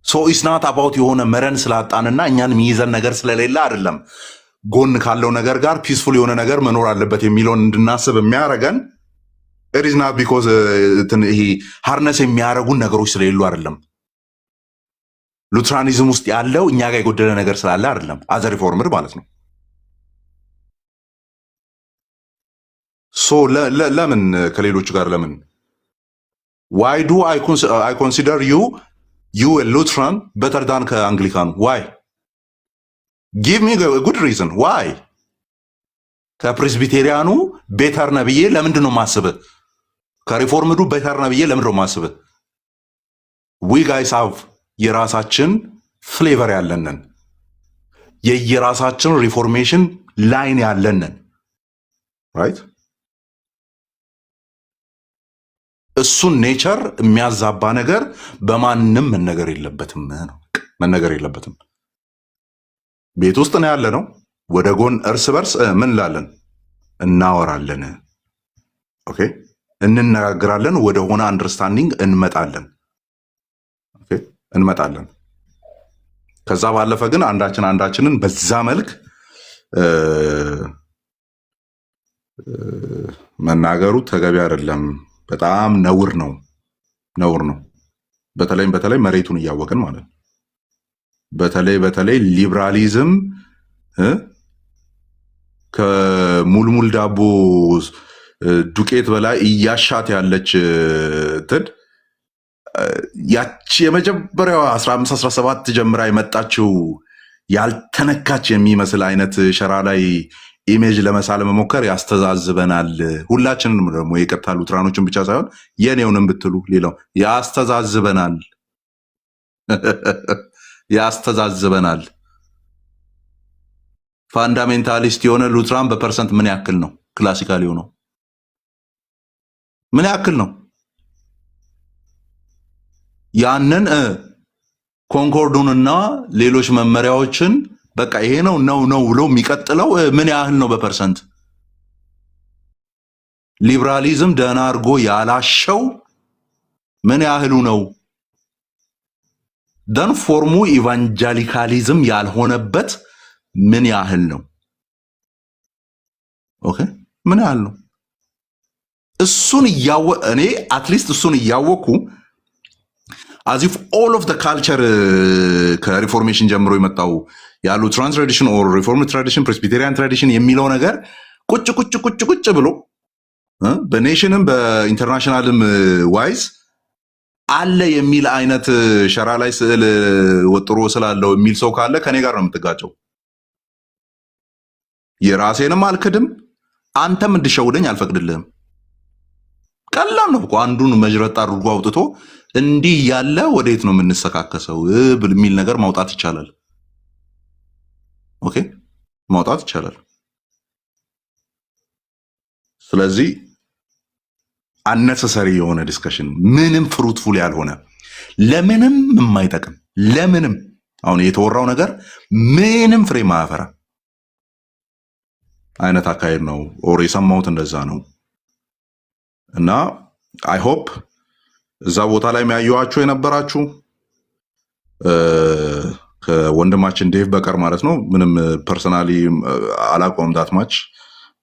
ሶ ኢትስ ናት አባውት የሆነ መረን ስላጣንና እኛን የሚይዘን ነገር ስለሌለ አይደለም። ጎን ካለው ነገር ጋር ፒስፉል የሆነ ነገር መኖር አለበት የሚለውን እንድናስብ የሚያደርገን ኢት ኢዝ ናት ቢኮዝ ይሄ ሃርነስ የሚያደርጉን ነገሮች ስለሌሉ አይደለም። ሉትራኒዝም ውስጥ ያለው እኛ ጋር የጎደለ ነገር ስላለ አይደለም። አዘ ሪፎርምድ ማለት ነው። ሶ ለምን ከሌሎቹ ጋር ለምን ዋይ ዱ አይ ኮንሲደር ዩ ሉትራን በተር ዳን ከአንግሊካኑ ዋይ ጊቭ ሚ ጉድ ሪዝን ዋይ ከፕሬስቢቴሪያኑ ቤተር ነህ ብዬ ለምንድን ነው ማስብህ? ከሪፎርምዱ ቤተር ነህ ብዬ ለምንድን ነው ማስብህ? ዊ ጋይስ ሃቭ የራሳችን ፍሌቨር ያለንን የየራሳችን ሪፎርሜሽን ላይን ያለንን ራይት። እሱን ኔቸር የሚያዛባ ነገር በማንም መነገር የለበትም ነው መነገር የለበትም። ቤት ውስጥ ነው ያለ ነው። ወደ ጎን እርስ በርስ ምን ላለን እናወራለን። ኦኬ እንነጋግራለን። ወደ ሆነ አንደርስታንዲንግ እንመጣለን። ኦኬ እንመጣለን። ከዛ ባለፈ ግን አንዳችንን በዛ መልክ መናገሩ ተገቢ አይደለም በጣም ነውር ነው። በተለይ መሬቱን እያወቅን ማለት ነው። በተለይ ሊብራሊዝም ከሙልሙል ዳቦ ዱቄት በላይ እያሻት ያለች እንትን ያቺ የመጀመሪያዋ 15 17 ጀምራ የመጣችው ያልተነካች የሚመስል አይነት ሸራ ላይ ኢሜጅ ለመሳል መሞከር ያስተዛዝበናል። ሁላችንም ደግሞ የቀጥታ ሉትራኖችን ብቻ ሳይሆን የኔውንም ብትሉ ሌላው ያስተዛዝበናል። ፋንዳሜንታሊስት የሆነ ሉትራን በፐርሰንት ምን ያክል ነው? ክላሲካል የሆነው ምን ያክል ነው? ያንን ኮንኮርዱንና ሌሎች መመሪያዎችን በቃ ይሄ ነው ብሎ የሚቀጥለው ምን ያህል ነው በፐርሰንት? ሊብራሊዝም ደህና አድርጎ ያላሸው ምን ያህሉ ነው? ደን ፎርሙ ኢቫንጀሊካሊዝም ያልሆነበት ምን ያህል ነው? ኦኬ ምን ያህል ነው? እኔ አትሊስት እሱን እያወኩ አዚፍ ኦል ኦፍ ካልቸር ከሪፎርሜሽን ጀምሮ የመጣው ያሉ ትራንስ ትራዲሽን ኦር ሪፎርም ትራዲሽን ፕሬስቢቴሪያን ትራዲሽን የሚለው ነገር ቁጭ ብሎ በኔሽንም በኢንተርናሽናልም ዋይዝ አለ የሚል አይነት ሸራ ላይ ስዕል ወጥሮ ስላለው የሚል ሰው ካለ ከኔ ጋር ነው የምትጋጨው። የራሴንም አልክድም፣ አንተም እንድሸውደኝ አልፈቅድልህም። ቀላል ነው እኮ አንዱን መጅረጥ አድርጎ አውጥቶ እንዲህ ያለ ወዴት ነው የምንሰካከሰው የሚል ነገር ማውጣት ይቻላል። ኦኬ ማውጣት ይቻላል። ስለዚህ አነሰሰሪ የሆነ ዲስከሽን ምንም ፍሩትፉል ያልሆነ ለምንም የማይጠቅም ለምንም አሁን የተወራው ነገር ምንም ፍሬ ማያፈራ አይነት አካሄድ ነው። ኦር የሰማሁት እንደዛ ነው። እና አይ ሆፕ እዛ ቦታ ላይ የሚያዩዋችሁ የነበራችሁ ከወንድማችን ዴቭ በቀር ማለት ነው ምንም ፐርሰናሊ አላቆም ዳትማች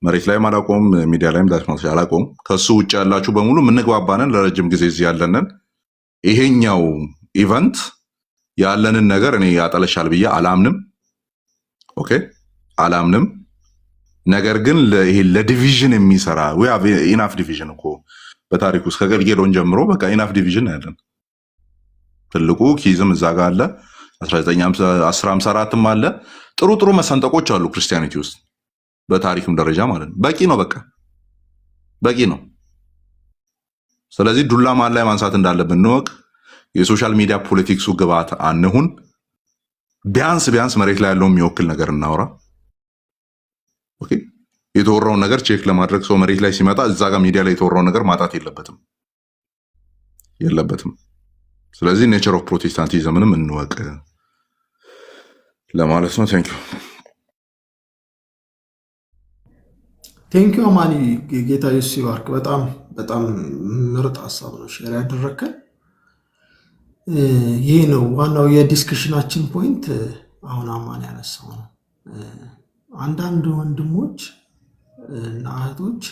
መሬት ላይም አላቆም ሚዲያ ላይም ዳትማች አላቆም። ከሱ ውጭ ያላችሁ በሙሉ የምንግባባንን ለረጅም ጊዜ እዚህ ያለንን ይሄኛው ኢቨንት ያለንን ነገር እኔ ያጠለሻል ብዬ አላምንም። ኦኬ አላምንም። ነገር ግን ይሄ ለዲቪዥን የሚሰራ ኢናፍ ዲቪዥን እኮ በታሪክ ውስጥ ከገልጌዶን ጀምሮ በቃ ኢናፍ ዲቪዥን ያለን ትልቁ ኪዝም እዛ ጋር አለ 1954ም አለ። ጥሩ መሰንጠቆች አሉ ክርስቲያኒቲ ውስጥ በታሪክም ደረጃ ማለት ነው። በቂ ነው፣ በቃ በቂ ነው። ስለዚህ ዱላ ማን ላይ ማንሳት እንዳለብን እንወቅ። የሶሻል ሚዲያ ፖለቲክሱ ግብዓት አንሁን። ቢያንስ መሬት ላይ ያለው የሚወክል ነገር እናውራ። ኦኬ የተወራውን ነገር ቼክ ለማድረግ ሰው መሬት ላይ ሲመጣ እዛ ጋር ሚዲያ ላይ የተወራውን ነገር ማጣት የለበትም። ስለዚህ ኔቸር ኦፍ ፕሮቴስታንቲዝምንም እንወቅ ለማለት ነው። ቴንኪዩ አማኒ ጌታ ኢየሱስ ይባርክ። በጣም ምርጥ ሀሳብ ነው ሼር ያደረከን። ይህ ነው ዋናው የዲስከሽናችን ፖይንት። አሁን አማኒ ያነሳው ነው። አንዳንድ ወንድሞች እና እህቶች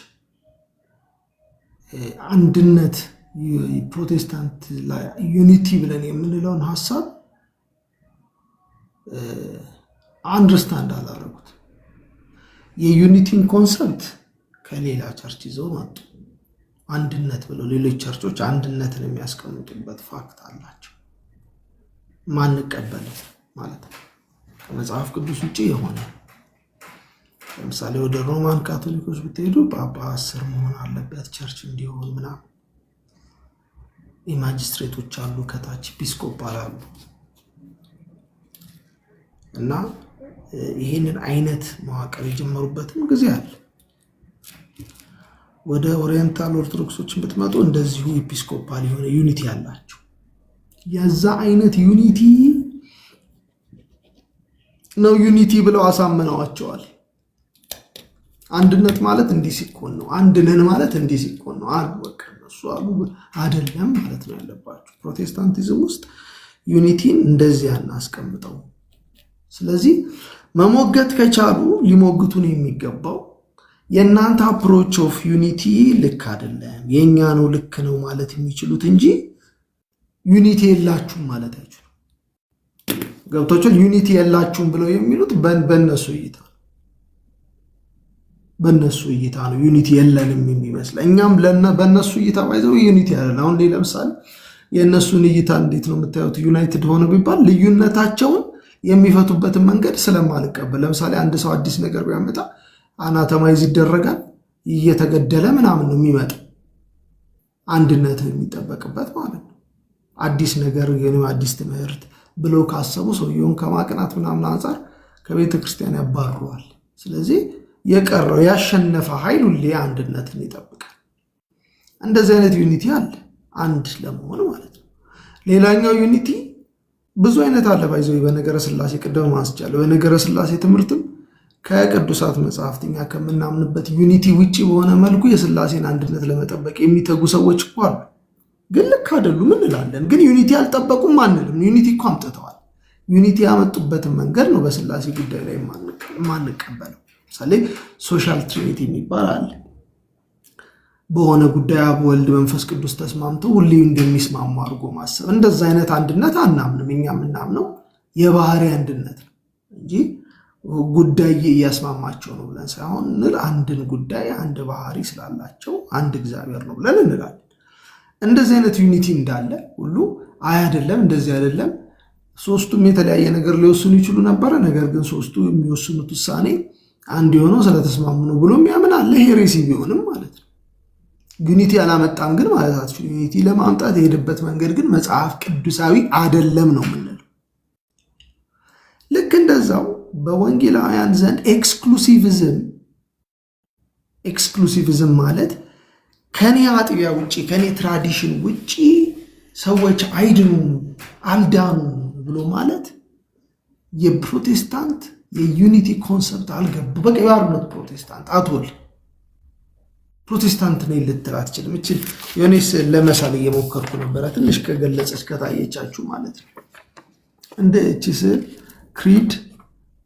አንድነት ፕሮቴስታንት ላይ ዩኒቲ ብለን የምንለውን ሀሳብ አንደርስታንድ አላደረጉት። የዩኒቲን ኮንሰፕት ከሌላ ቸርች ይዘው መጡ። አንድነት ብለው ሌሎች ቸርቾች አንድነትን የሚያስቀምጡበት ፋክት አላቸው። ማንቀበለው ማለት ነው ከመጽሐፍ ቅዱስ ውጭ የሆነ ለምሳሌ ወደ ሮማን ካቶሊኮች ብትሄዱ ፓፓ 10 መሆን አለበት ቸርች እንዲሆን ምናምን። ኢማጂስትሬቶች አሉ ከታች ኤጲስቆጶል አሉ። እና ይህንን አይነት መዋቅር የጀመሩበትም ጊዜ አለ። ወደ ኦሪየንታል ኦርቶዶክሶችን ብትመጡ እንደዚሁ ኤጲስቆጶል የሆነ ዩኒቲ አላቸው። የዛ አይነት ዩኒቲ ነው ዩኒቲ ብለው አሳምነዋቸዋል። አንድነት ማለት እንዲህ ሲኮን ነው፣ አንድ ነን ማለት እንዲህ ሲኮን ነው አሉ። በቃ እሱ አሉ አይደለም ማለት ነው ያለባቸው። ፕሮቴስታንቲዝም ውስጥ ዩኒቲን እንደዚህ አናስቀምጠው። ስለዚህ መሞገት ከቻሉ ሊሞግቱን የሚገባው የእናንተ አፕሮች ኦፍ ዩኒቲ ልክ አይደለም፣ የእኛ ነው ልክ ነው ማለት የሚችሉት እንጂ ዩኒቲ የላችሁም ማለት አይችሉም። ገብቶቻል? ዩኒቲ የላችሁም ብለው የሚሉት በእነሱ እይታ ነው ዩኒቲ የለንም የሚመስለው። እኛም በእነሱ እይታ ባይዘው ዩኒቲ አይደለም። አሁን ለምሳሌ የእነሱን እይታ እንዴት ነው የምታዩት? ዩናይትድ ሆነ ቢባል ልዩነታቸውን የሚፈቱበትን መንገድ ስለማልቀበል፣ ለምሳሌ አንድ ሰው አዲስ ነገር ቢያመጣ አናተማይዝ ይደረጋል፣ እየተገደለ ምናምን ነው የሚመጣ አንድነት የሚጠበቅበት ማለት ነው። አዲስ ነገር አዲስ ትምህርት ብለው ካሰቡ ሰውየውን ከማቅናት ምናምን አንጻር ከቤተ ክርስቲያን ያባርረዋል። ስለዚህ የቀረው ያሸነፈ ኃይል ሁሌ አንድነትን ይጠብቃል። እንደዚህ አይነት ዩኒቲ አለ፣ አንድ ለመሆን ማለት ነው። ሌላኛው ዩኒቲ ብዙ አይነት አለ። ባይዘው በነገረ ስላሴ ቅድም አንስቻለሁ። በነገረ ስላሴ ትምህርትም ከቅዱሳት መጽሐፍት እኛ ከምናምንበት ዩኒቲ ውጪ በሆነ መልኩ የስላሴን አንድነት ለመጠበቅ የሚተጉ ሰዎች እኮ አሉ። ግን ልክ አይደሉም እንላለን። ግን ዩኒቲ አልጠበቁም አንልም። ዩኒቲ እኮ አምጥተዋል። ዩኒቲ ያመጡበትን መንገድ ነው በስላሴ ጉዳይ ላይ የማንቀበለው። ምሳሌ ሶሻል ትሪኒቲ የሚባል አለ። በሆነ ጉዳይ አብ፣ ወልድ፣ መንፈስ ቅዱስ ተስማምተው ሁሌ እንደሚስማሙ አድርጎ ማሰብ፣ እንደዛ አይነት አንድነት አናምንም። እኛ የምናምነው የባህሪ አንድነት ነው እንጂ ጉዳይ እያስማማቸው ነው ብለን ሳይሆን አንድን ጉዳይ አንድ ባህሪ ስላላቸው አንድ እግዚአብሔር ነው ብለን እንላለን። እንደዚህ አይነት ዩኒቲ እንዳለ ሁሉ አይደለም፣ እንደዚህ አይደለም፣ ሶስቱም የተለያየ ነገር ሊወስኑ ይችሉ ነበረ። ነገር ግን ሶስቱ የሚወስኑት ውሳኔ አንድ የሆነው ስለተስማሙ ነው ብሎ የሚያምን አለ። ሄሬሲ ቢሆንም ማለት ነው። ዩኒቲ አላመጣም ግን ማለት አትችሉ። ዩኒቲ ለማምጣት የሄደበት መንገድ ግን መጽሐፍ ቅዱሳዊ አይደለም ነው የምንለው። ልክ እንደዛው በወንጌላውያን ዘንድ ኤክስክሉሲቪዝም ማለት ከኔ አጥቢያ ውጭ ከኔ ትራዲሽን ውጭ ሰዎች አይድኑም አልዳኑም ብሎ ማለት የፕሮቴስታንት የዩኒቲ ኮንሰፕት አልገቡ። በቃ የባርነት ፕሮቴስታንት አትወል ፕሮቴስታንት ነኝ ልትል አትችልም። እቺ የኔስ ለመሳል እየሞከርኩ ነበረ፣ ትንሽ ከገለጸች ከታየቻችሁ ማለት ነው። እንደ እቺ ስል ክሪድ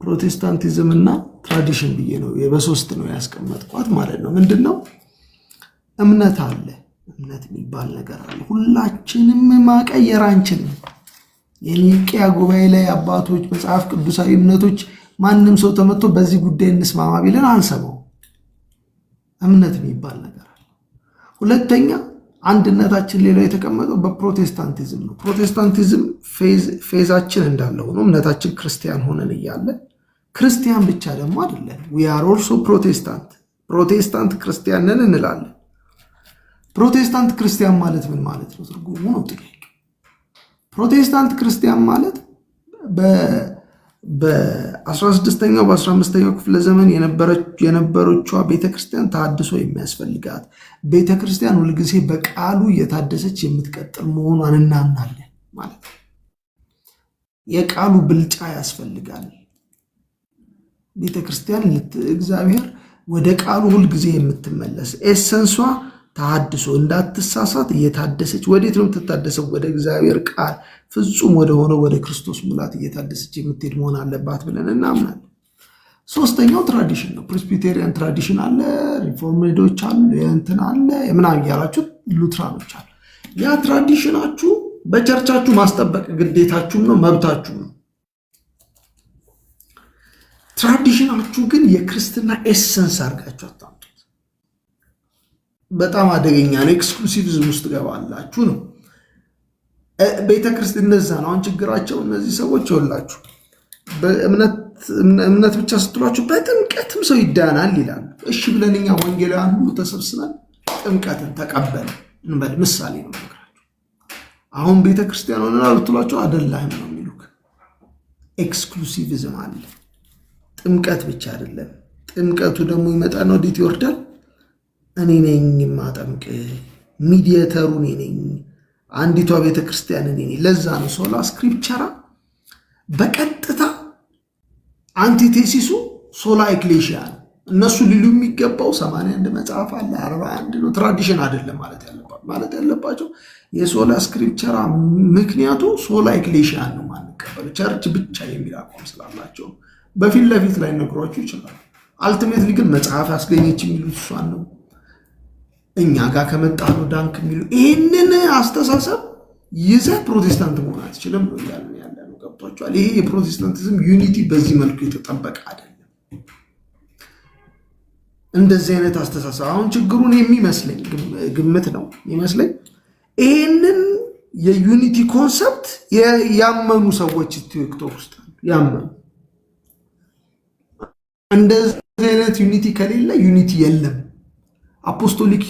ፕሮቴስታንቲዝም እና ትራዲሽን ብዬ ነው በሶስት ነው ያስቀመጥኳት ማለት ነው። ምንድነው? እምነት አለ። እምነት የሚባል ነገር አለ። ሁላችንም ማቀየር አንችልም። የኒቅያ ጉባኤ ላይ አባቶች መጽሐፍ ቅዱሳዊ እምነቶች ማንም ሰው ተመጥቶ በዚህ ጉዳይ እንስማማ ቢለን አንሰማው። እምነት የሚባል ነገር አለ። ሁለተኛ አንድነታችን ሌላው የተቀመጠው በፕሮቴስታንቲዝም ነው። ፕሮቴስታንቲዝም ፌዛችን እንዳለ ሆኖ እምነታችን ክርስቲያን ሆነን እያለ ክርስቲያን ብቻ ደግሞ አይደለም። we are also ፕሮቴስታንት ክርስቲያን ነን እንላለን። ፕሮቴስታንት ክርስቲያን ማለት ምን ማለት ነው? ትርጉሙ ነው ጥያቄ። ፕሮቴስታንት ክርስቲያን ማለት በ16ኛው በ15ኛው ክፍለ ዘመን የነበረችዋ ቤተክርስቲያን ተሐድሶ የሚያስፈልጋት ቤተክርስቲያን ሁልጊዜ በቃሉ እየታደሰች የምትቀጥል መሆኗን እናምናለን ማለት ነው። የቃሉ ብልጫ ያስፈልጋል። ቤተክርስቲያን እግዚአብሔር ወደ ቃሉ ሁልጊዜ የምትመለስ ኤሰንሷ ተሐድሶ እንዳትሳሳት እየታደሰች ወዴት ነው የምትታደሰው? ወደ እግዚአብሔር ቃል ፍጹም ወደ ሆነው ወደ ክርስቶስ ሙላት እየታደሰች የምትሄድ መሆን አለባት ብለን እናምናለን። ሶስተኛው ትራዲሽን ነው። ፕሬስቢቴሪያን ትራዲሽን አለ፣ ሪፎርሜዶች አሉ፣ እንትን አለ ምናምን እያላችሁ ሉትራኖች አሉ። ያ ትራዲሽናችሁ በቸርቻችሁ ማስጠበቅ ግዴታችሁም ነው መብታችሁ ነው። ትራዲሽናችሁ ግን የክርስትና ኤሰንስ አድርጋችሁ አታምጡት። በጣም አደገኛ ነው። ኤክስክሉሲቪዝም ውስጥ ገባላችሁ ነው። ቤተክርስቲያን እንደዛ ነው። አሁን ችግራቸው እነዚህ ሰዎች ይወላችሁ በእምነት ብቻ ስትሏችሁ በጥምቀትም ሰው ይዳናል ይላሉ። እሺ ብለን እኛ ወንጌላውያን ሁሉ ተሰብስበን ጥምቀትን ተቀበል እንበል። ምሳሌ ነው ነገራችሁ። አሁን ቤተክርስቲያን ሆነና ብትሏቸው አይደለም ነው የሚሉክ። ኤክስክሉሲቪዝም አለ። ጥምቀት ብቻ አይደለም። ጥምቀቱ ደግሞ ይመጣና ወዴት ይወርዳል? እኔ ነኝ ማጠምቅ፣ ሚዲየተሩ እኔ ነኝ፣ አንዲቷ ቤተክርስቲያን እኔ ነኝ። ለዛ ነው ሶላ ስክሪፕቸራ በቀጥታ አንቲቴሲሱ ሶላ ኤክሌሲያ ነው። እነሱ ሊሉ የሚገባው 81 መጽሐፍ አለ 41 ነው። ትራዲሽን አይደለም ማለት ያለባቸው የሶላ ስክሪፕቸራ ምክንያቱ ሶላ ኤክሌሲያ ነው። ማንቀበል ቸርች ብቻ የሚል አቋም ስላላቸው በፊት ለፊት ላይ ነግሯችሁ ይችላል። አልቲሜትሊ ግን መጽሐፍ ያስገኘች የሚሉት እሷን ነው። እኛ ጋር ከመጣ ነው ዳንክ የሚሉ ይህንን አስተሳሰብ ይዘህ ፕሮቴስታንት መሆን አትችልም ነው እያልን ያለ ነው። ገብቷቸዋል። ይሄ የፕሮቴስታንቲዝም ዩኒቲ በዚህ መልኩ የተጠበቀ አይደለም። እንደዚህ አይነት አስተሳሰብ አሁን ችግሩን የሚመስለኝ ግምት ነው የሚመስለኝ ይህንን የዩኒቲ ኮንሰፕት ያመኑ ሰዎች ቲክቶክ ውስጥ ያመኑ እንደዚህ አይነት ዩኒቲ ከሌለ ዩኒቲ የለም፣ አፖስቶሊክ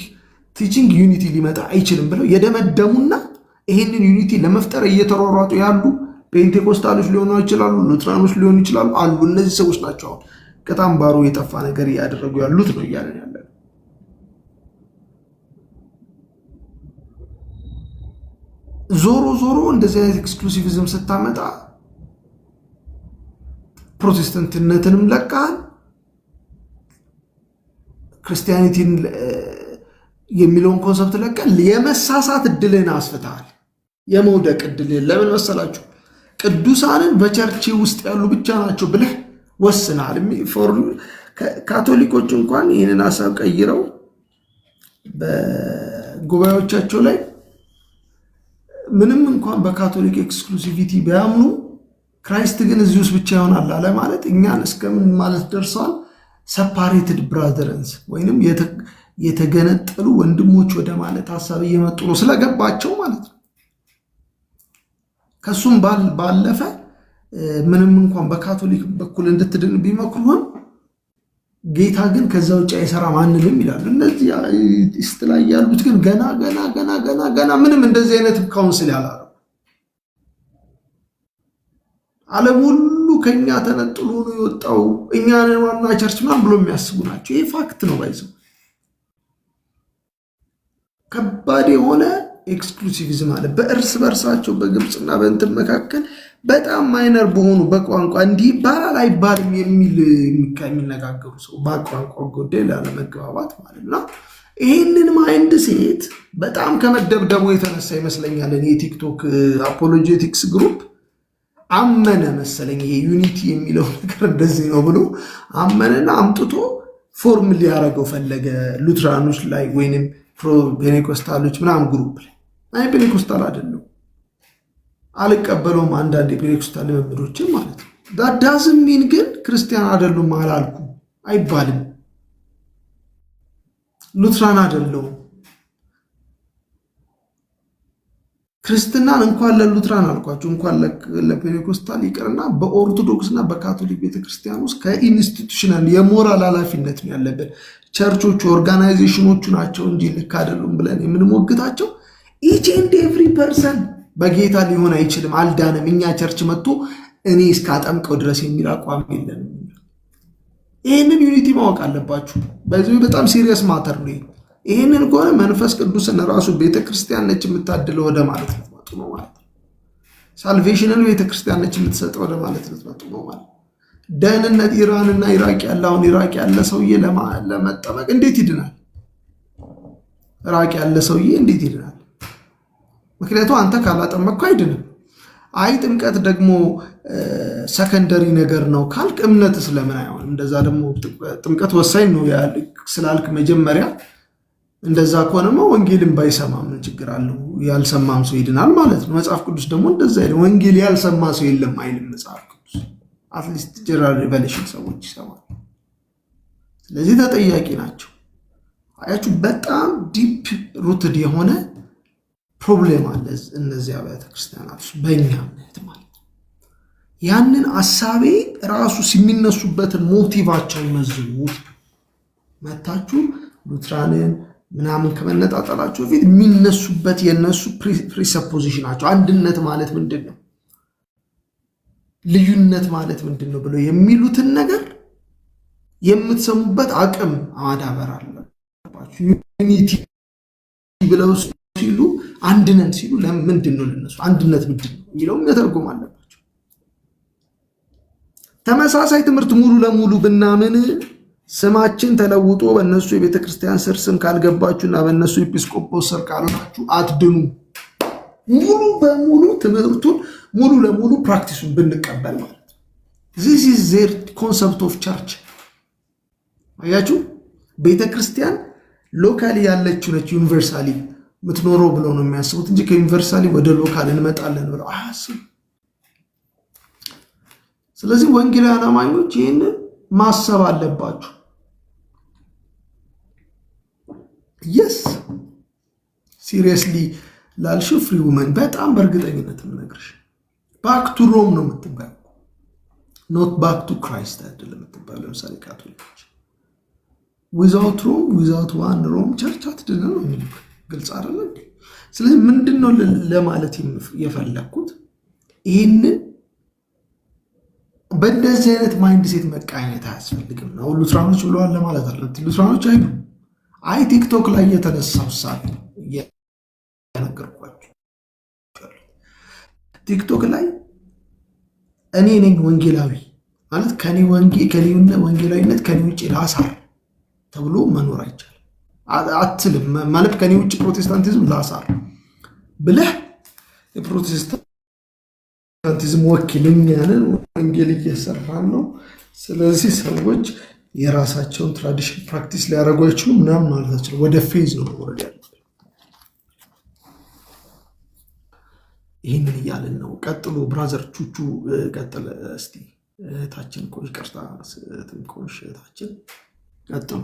ቲቺንግ ዩኒቲ ሊመጣ አይችልም ብለው የደመደሙና ይህንን ዩኒቲ ለመፍጠር እየተሯሯጡ ያሉ ፔንቴኮስታሎች ሊሆኑ ይችላሉ፣ ሉትራኖች ሊሆኑ ይችላሉ አሉ። እነዚህ ሰዎች ናቸው አሁን ከጣምባሩ የጠፋ ነገር እያደረጉ ያሉት ነው እያለን ያለ። ዞሮ ዞሮ እንደዚህ አይነት ኤክስክሉሲቪዝም ስታመጣ ፕሮቴስታንትነትንም ለቃል ክርስቲያኒቲን የሚለውን ኮንሰፕት ለቀል የመሳሳት እድልን አስፍተሃል። የመውደቅ እድልን ለምን መሰላችሁ? ቅዱሳንን በቸርች ውስጥ ያሉ ብቻ ናቸው ብለህ ወስናል። ካቶሊኮች እንኳን ይህንን ሀሳብ ቀይረው በጉባኤዎቻቸው ላይ ምንም እንኳን በካቶሊክ ኤክስክሉሲቪቲ ቢያምኑ ክራይስት ግን እዚህ ውስጥ ብቻ ይሆናል አለ ማለት እኛን እስከምን ማለት ደርሰዋል። ሰፓሬትድ ብራዘርንስ ወይንም የተገነጠሉ ወንድሞች ወደ ማለት ሀሳብ እየመጡ ነው ስለገባቸው ማለት ነው። ከሱም ባለፈ ምንም እንኳን በካቶሊክ በኩል እንድትድን ቢመክሩህም ጌታ ግን ከዛ ውጭ አይሰራም አንልም ይላሉ። እነዚህ ኢስት ላይ ያሉት ግን ገና ምንም እንደዚህ አይነት ካውንስል ያላሉ ዓለም ሁሉ ከኛ ተነጥሎ ነው የወጣው እኛ ነን ዋና ቸርች ምናምን ብሎ የሚያስቡ ናቸው። ይሄ ፋክት ነው። ባይዘው ከባድ የሆነ ኤክስክሉሲቪዝም አለ በእርስ በርሳቸው በግብፅና በእንትን መካከል በጣም ማይነር በሆኑ በቋንቋ እንዲህ ይባላል አይባልም የሚል የሚነጋገሩ ሰው በቋንቋ ጉዳይ ላለመግባባት ማለት ነው። ይህንን ማይንድ ሴት በጣም ከመደብደቡ የተነሳ ይመስለኛል የቲክቶክ አፖሎጄቲክስ ግሩፕ አመነ መሰለኝ ይሄ ዩኒቲ የሚለው ነገር እንደዚህ ነው ብሎ አመነና አምጥቶ ፎርም ሊያደርገው ፈለገ ሉትራኖች ላይ ወይንም ፔኔኮስታሎች ምናምን ግሩፕ ላይ። አይ ፔኔኮስታል አይደለም አልቀበለውም አንዳንድ የፔኔኮስታል ልምምዶችን ማለት ነው። ዳዳዝም ሚን ግን ክርስቲያን አይደሉም አላልኩም አይባልም። ሉትራን አይደለሁም ክርስትናን እንኳን ለሉትራን አልኳቸው እንኳን ለፔኔኮስታል ይቅርና በኦርቶዶክስና በካቶሊክ ቤተክርስቲያን ውስጥ ከኢንስቲቱሽናል የሞራል ኃላፊነት ነው ያለብን። ቸርቾቹ ኦርጋናይዜሽኖቹ ናቸው እንጂ ልክ አይደሉም ብለን የምንሞግታቸው ኢች ኤንድ ኤቭሪ ፐርሰን በጌታ ሊሆን አይችልም አልዳንም እኛ ቸርች መጥቶ እኔ እስካጠምቀው ድረስ የሚል አቋም የለንም። ይህንን ዩኒቲ ማወቅ አለባችሁ። በዚህ በጣም ሲሪየስ ማተር ነው። ይህንን ከሆነ መንፈስ ቅዱስን ራሱ ቤተክርስቲያን ነች የምታድለው ወደ ማለት ልትመጡ ነው ማለት ነው። ሳልቬሽንን ቤተክርስቲያን ነች የምትሰጠው ወደ ማለት ልትመጡ ነው ማለት ነው። ደህንነት ኢራንና ኢራቅ ያለ አሁን ኢራቅ ያለ ሰውዬ ለመጠመቅ እንዴት ይድናል? ኢራቅ ያለ ሰውዬ እንዴት ይድናል? ምክንያቱም አንተ ካላጠመቅኩ አይድንም። አይ ጥምቀት ደግሞ ሰከንደሪ ነገር ነው ካልክ እምነት ስለምን አይሆንም? እንደዛ ደግሞ ጥምቀት ወሳኝ ነው ስላልክ መጀመሪያ እንደዛ ከሆነማ ወንጌልን ባይሰማ ምን ችግር አለው? ያልሰማም ሰው ይድናል ማለት ነው። መጽሐፍ ቅዱስ ደግሞ እንደዛ አይደለም። ወንጌል ያልሰማ ሰው የለም አይልም መጽሐፍ ቅዱስ። አትሊስት ጀነራል ሪቨሌሽን ሰዎች ይሰማሉ። ስለዚህ ተጠያቂ ናቸው። አያችሁ በጣም ዲፕ ሩትድ የሆነ ፕሮብሌም አለ እነዚህ አብያተ ክርስቲያናት በእኛ እምነት ማለት ነው። ያንን አሳቤ ራሱ የሚነሱበትን ሞቲቫቸውን መዝሙት መታችሁ ሉትራንን ምናምን ከመነጣጠላቸው በፊት የሚነሱበት የነሱ ፕሪሰፖዚሽናቸው አንድነት ማለት ምንድን ነው፣ ልዩነት ማለት ምንድን ነው ብለው የሚሉትን ነገር የምትሰሙበት አቅም ማዳበር አለባችሁ። ዩኒቲ ብለው ሲሉ አንድነን ሲሉ ለምንድን ነው ለነሱ አንድነት ምንድን ነው የሚለው መተርጎም አለባቸው። ተመሳሳይ ትምህርት ሙሉ ለሙሉ ብናምን ስማችን ተለውጦ በእነሱ የቤተ ክርስቲያን ስር ስም ካልገባችሁና በእነሱ ኤጲስቆጶስ ስር ካልሆናችሁ አትድኑ። ሙሉ በሙሉ ትምህርቱን ሙሉ ለሙሉ ፕራክቲሱን ብንቀበል ማለት ነው። ዚስ ኢዝ ዜር ኮንሰፕት ኦፍ ቸርች። አያችሁ፣ ቤተክርስቲያን ሎካሊ ያለችው ነች ዩኒቨርሳሊ የምትኖረው ብለው ነው የሚያስቡት እንጂ ከዩኒቨርሳሊ ወደ ሎካል እንመጣለን ብለው አያስቡ። ስለዚህ ወንጌላውያን አማኞች ይህንን ማሰብ አለባችሁ። የስ ሲሪየስሊ ላልሽው ፍሪ ውመን በጣም በእርግጠኝነት የምነግርሽ ባክ ቱ ሮም ነው የምትባለው፣ ኖት ባክ ቱ ክራይስት አይደለም የምትባለው። ለምሳሌ ካቶሊኮች ዊዛውት ሮም ዊዛውት ዋን ሮም ቸርች አትድንም ነው የሚሉት። ግልጽ አይደለ? ስለዚህ ምንድን ነው ለማለት የፈለግኩት ይህንን በእንደዚህ አይነት ማይንድ ሴት መቃኘት አያስፈልግም ነው። ሉትራኖች ብለዋል ለማለት አለ። ሉትራኖች አይሉ አይ ቲክቶክ ላይ የተነሳው ሳቢ ነገርኳቸው። ቲክቶክ ላይ እኔ ነኝ ወንጌላዊ ማለት ከኔ ወንጌላዊነት ከኔ ውጭ ላሳር ተብሎ መኖር አይቻልም አትልም ማለት ከኔ ውጭ ፕሮቴስታንቲዝም ላሳር ብለህ የፕሮቴስታንቲዝም ወኪልኛንን ወንጌል እየሰራን ነው። ስለዚህ ሰዎች የራሳቸውን ትራዲሽን ፕራክቲስ ሊያደርጉ አይችሉም ምናምን ማለታቸው ወደ ፌዝ ነው ወረድ ያለ። ይህንን እያልን ነው። ቀጥሎ ብራዘር ቹቹ ቀጥለ እስቲ። እህታችን ቆይ ቀርታ ትንቆሽ እህታችን ቀጥሎ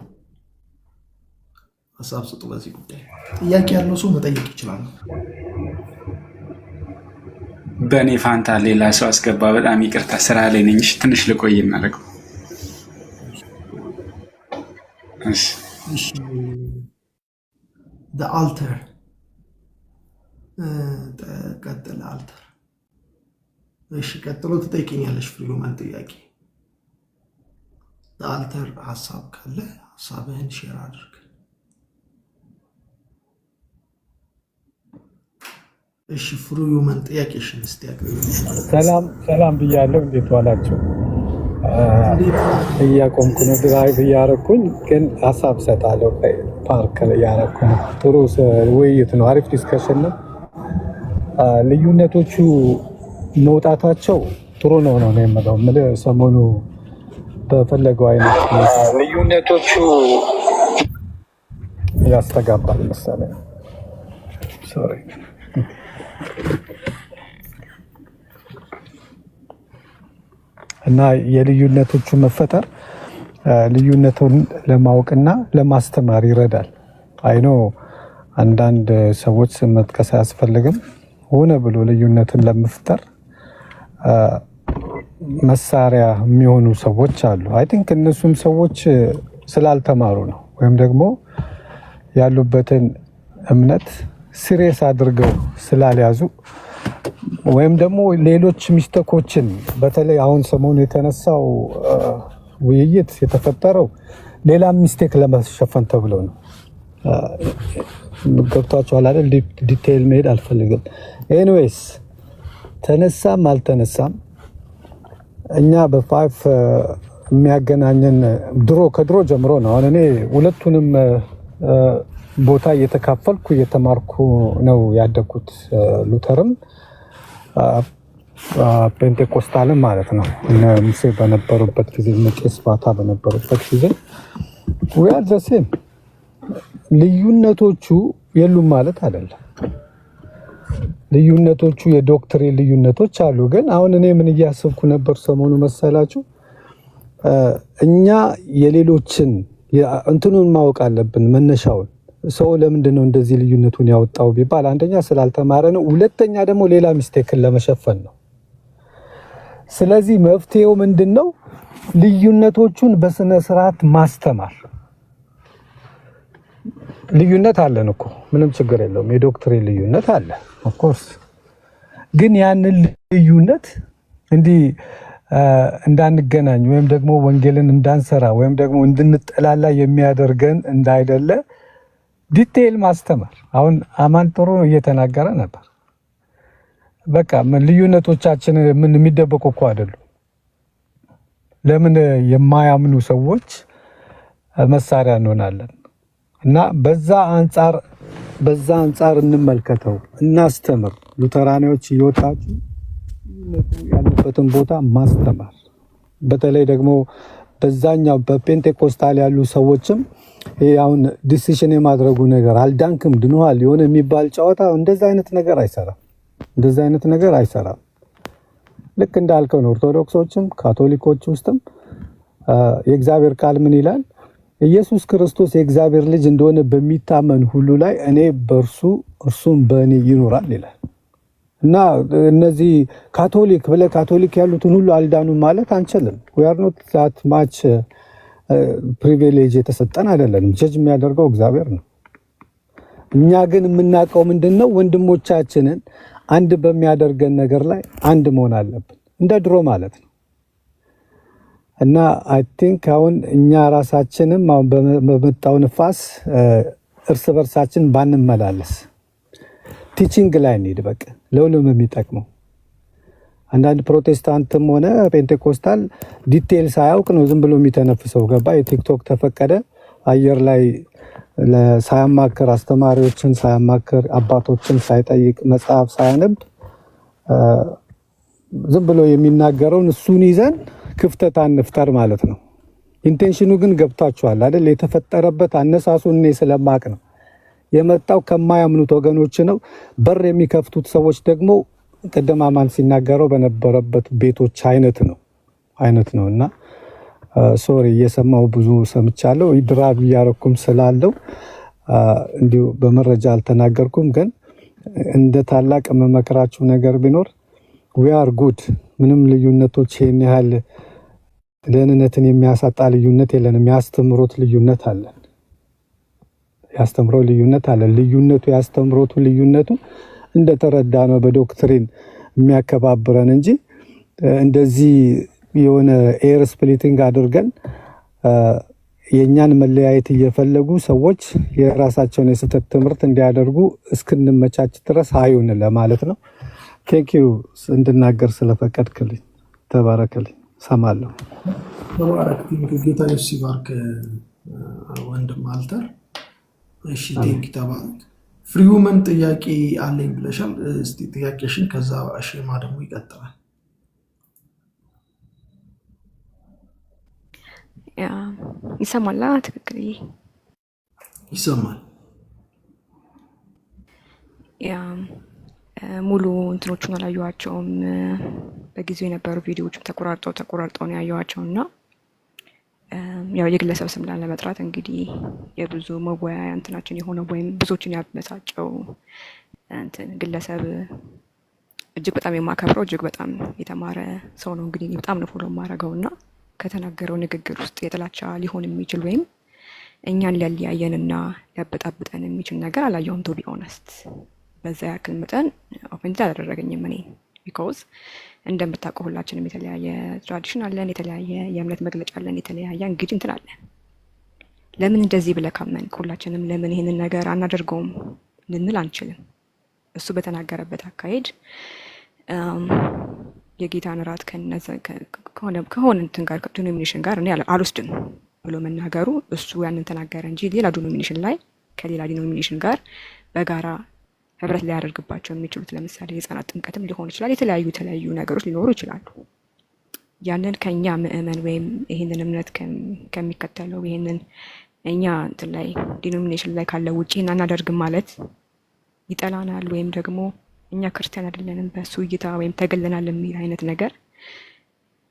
ሀሳብ ስጡ። በዚህ ጉዳይ ጥያቄ ያለው ሰው መጠየቅ ይችላል። በእኔ ፋንታ ሌላ ሰው አስገባ። በጣም ይቅርታ ስራ ላይ ነኝ። ትንሽ ልቆይ እናደርገው። አልተር ቀጥል አልተር። እሺ ቀጥሎ ትጠይቀኛለሽ ፍሪውማን ጥያቄ። አልተር ሀሳብ ካለ ሀሳብህን ሼር አድርግ። እሺ ፍሪውማን ጥያቄሽን እስቲ ያቅርብ። ሰላም ብያለሁ። እንዴት ዋላችሁ? እያቆምኩ ነው ድራይቭ እያረኩኝ፣ ግን ሀሳብ ሰጣለሁ። ፓርክ ላይ እያረኩ ነው። ጥሩ ውይይት ነው። አሪፍ ዲስከሽን ነው። ልዩነቶቹ መውጣታቸው ጥሩ ነው ነው የምለው። ሰሞኑ በፈለገው አይነት ልዩነቶቹ ያስተጋባል መሰለኝ። ሶሪ እና የልዩነቶቹ መፈጠር ልዩነቱን ለማወቅና ለማስተማር ይረዳል። አይኖ አንዳንድ ሰዎች ስም መጥቀስ አያስፈልግም፣ ሆነ ብሎ ልዩነትን ለመፍጠር መሳሪያ የሚሆኑ ሰዎች አሉ። አይ ቲንክ እነሱም ሰዎች ስላልተማሩ ነው፣ ወይም ደግሞ ያሉበትን እምነት ሲሪየስ አድርገው ስላልያዙ፣ ወይም ደግሞ ሌሎች ሚስተኮችን በተለይ አሁን ሰሞኑ የተነሳው ውይይት የተፈጠረው ሌላ ሚስቴክ ለመሸፈን ተብሎ ነው። ገብቷችኋል አይደል? ዲቴይል መሄድ አልፈልግም። ኤኒዌይስ ተነሳም አልተነሳም እኛ በፋይፍ የሚያገናኘን ከድሮ ጀምሮ ነው። አሁን እኔ ሁለቱንም ቦታ እየተካፈልኩ እየተማርኩ ነው ያደግኩት። ሉተርም ፔንቴኮስታልም ማለት ነው። እነ ሙሴ በነበሩበት ጊዜ፣ እነ ቄስ ባታ በነበሩበት ጊዜ ዊአር ዘ ሴም። ልዩነቶቹ የሉም ማለት አይደለም። ልዩነቶቹ የዶክትሪን ልዩነቶች አሉ። ግን አሁን እኔ ምን እያሰብኩ ነበር ሰሞኑ መሰላችሁ? እኛ የሌሎችን እንትኑን ማወቅ አለብን፣ መነሻውን። ሰው ለምንድን ነው እንደዚህ ልዩነቱን ያወጣው ቢባል አንደኛ ስላልተማረ ነው፣ ሁለተኛ ደግሞ ሌላ ሚስቴክን ለመሸፈን ነው። ስለዚህ መፍትሄው ምንድን ነው? ልዩነቶቹን በስነ ስርዓት ማስተማር። ልዩነት አለን እኮ ምንም ችግር የለውም። የዶክትሪን ልዩነት አለ ኦፍኮርስ። ግን ያንን ልዩነት እንዲህ እንዳንገናኝ ወይም ደግሞ ወንጌልን እንዳንሰራ ወይም ደግሞ እንድንጠላላ የሚያደርገን እንዳይደለ ዲቴይል ማስተማር። አሁን አማን ጥሩ እየተናገረ ነበር። በቃ ልዩነቶቻችን ምን የሚደበቁ እኮ አይደሉም። ለምን የማያምኑ ሰዎች መሳሪያ እንሆናለን? እና በዛ አንጻር እንመልከተው፣ እናስተምር። ሉተራኒዎች እየወጣችሁ ያለበትን ቦታ ማስተማር፣ በተለይ ደግሞ በዛኛው በፔንቴኮስታል ያሉ ሰዎችም አሁን ዲሲሽን የማድረጉ ነገር አልዳንክም ድኗል የሆነ የሚባል ጨዋታ እንደዛ አይነት ነገር አይሰራም። ልክ እንዳልከው ነው። ኦርቶዶክሶችም ካቶሊኮች ውስጥም የእግዚአብሔር ቃል ምን ይላል? ኢየሱስ ክርስቶስ የእግዚአብሔር ልጅ እንደሆነ በሚታመን ሁሉ ላይ እኔ በእርሱ እርሱም በእኔ ይኖራል ይላል። እና እነዚህ ካቶሊክ ያሉትን ሁሉ አልዳኑ ማለት አንችልም። we are not that much privilege የተሰጠን አይደለንም። ጀጅ የሚያደርገው እግዚአብሔር ነው። እኛ ግን የምናውቀው ምንድነው? ወንድሞቻችንን አንድ በሚያደርገን ነገር ላይ አንድ መሆን አለብን፣ እንደ ድሮ ማለት ነው። እና አይ ቲንክ አሁን እኛ ራሳችንም አሁን በመጣው ንፋስ እርስ በርሳችን ባንመላለስ ቲቺንግ ላይ እንሂድ። በቃ ለሁሉም የሚጠቅመው አንዳንድ ፕሮቴስታንትም ሆነ ፔንቴኮስታል ዲቴል ሳያውቅ ነው ዝም ብሎ የሚተነፍሰው። ገባ? የቲክቶክ ተፈቀደ አየር ላይ ሳያማክር አስተማሪዎችን ሳያማክር አባቶችን ሳይጠይቅ መጽሐፍ ሳያነብ ዝም ብሎ የሚናገረውን እሱን ይዘን ክፍተት አንፍጠር ማለት ነው። ኢንቴንሽኑ ግን ገብታችኋል አይደል? የተፈጠረበት አነሳሱን እኔ ስለማቅ ነው። የመጣው ከማያምኑት ወገኖች ነው። በር የሚከፍቱት ሰዎች ደግሞ ቅድም አማን ሲናገረው በነበረበት ቤቶች አይነት ነው እና ሶሪ እየሰማው ብዙ ሰምቻለሁ። ድራብ እያረኩም ስላለው እንዲሁ በመረጃ አልተናገርኩም። ግን እንደ ታላቅ መመክራችሁ ነገር ቢኖር we are good ምንም ልዩነቶች ይሄን ያህል ደህንነትን የሚያሳጣ ልዩነት የለንም። ያስተምሮት ልዩነት አለን። ልዩነቱ ያስተምሮቱ ልዩነቱ እንደተረዳ ነው በዶክትሪን የሚያከባብረን እንጂ እንደዚህ የሆነ ኤር ስፕሊቲንግ አድርገን የኛን መለያየት እየፈለጉ ሰዎች የራሳቸውን የስህተት ትምህርት እንዲያደርጉ እስክንመቻች ድረስ አይሁን ለማለት ነው። ቴንኪዩ እንድናገር ስለፈቀድክልኝ። ተባረክልኝ። ሰማለሁ። ተባረክ። ጌታ ኢየሱስ ይባርክ ወንድም አልተር። እሺ ቴንክ ተባረክ። ፍሪውመን ጥያቄ አለኝ ብለሻል። እስቲ ጥያቄሽን ከዛ አሽማ ደግሞ ይቀጥላል። ይሰማላ? ትክክል ይሰማል። ሙሉ እንትኖቹን አላየኋቸውም። በጊዜው የነበሩ ቪዲዮዎችም ተቆራርጠው ነው ያየኋቸው እና ያው የግለሰብ ስም ላለመጥራት እንግዲህ የብዙ መወያያ እንትናችን የሆነ ወይም ብዙዎችን ያበሳጨው እንትን ግለሰብ እጅግ በጣም የማከብረው እጅግ በጣም የተማረ ሰው ነው። እንግዲህ በጣም ነው ፎሎ የማደርገው እና ከተናገረው ንግግር ውስጥ የጥላቻ ሊሆን የሚችል ወይም እኛን ሊያለያየንና ሊያበጣብጠን የሚችል ነገር አላየሁም። ቱ ቢ ኦነስት በዛ ያክል መጠን ኦፌንድ አላደረገኝም እኔ ቢኮዝ እንደምታውቀው ሁላችንም የተለያየ ትራዲሽን አለን፣ የተለያየ የእምነት መግለጫ አለን፣ የተለያየ እንግዲህ እንትን አለን። ለምን እንደዚህ ብለህ ካመንክ ሁላችንም ለምን ይሄንን ነገር አናደርገውም ልንል አንችልም። እሱ በተናገረበት አካሄድ የጌታን እራት ከሆነ እንትን ጋር ዲኖሚኔሽን ጋር እኔ አልወስድም ብሎ መናገሩ እሱ ያንን ተናገረ እንጂ ሌላ ዲኖሚኔሽን ላይ ከሌላ ዲኖሚኔሽን ጋር በጋራ ህብረት ሊያደርግባቸው የሚችሉት ለምሳሌ የህፃናት ጥምቀትም ሊሆን ይችላል። የተለያዩ ነገሮች ሊኖሩ ይችላሉ። ያንን ከኛ ምእመን ወይም ይህንን እምነት ከሚከተለው ይህንን እኛ እንትን ላይ ዲኖሚኔሽን ላይ ካለው ውጪ እናደርግም ማለት ይጠላናል ወይም ደግሞ እኛ ክርስቲያን አይደለንም በሱ እይታ ወይም ተገለናል የሚል አይነት ነገር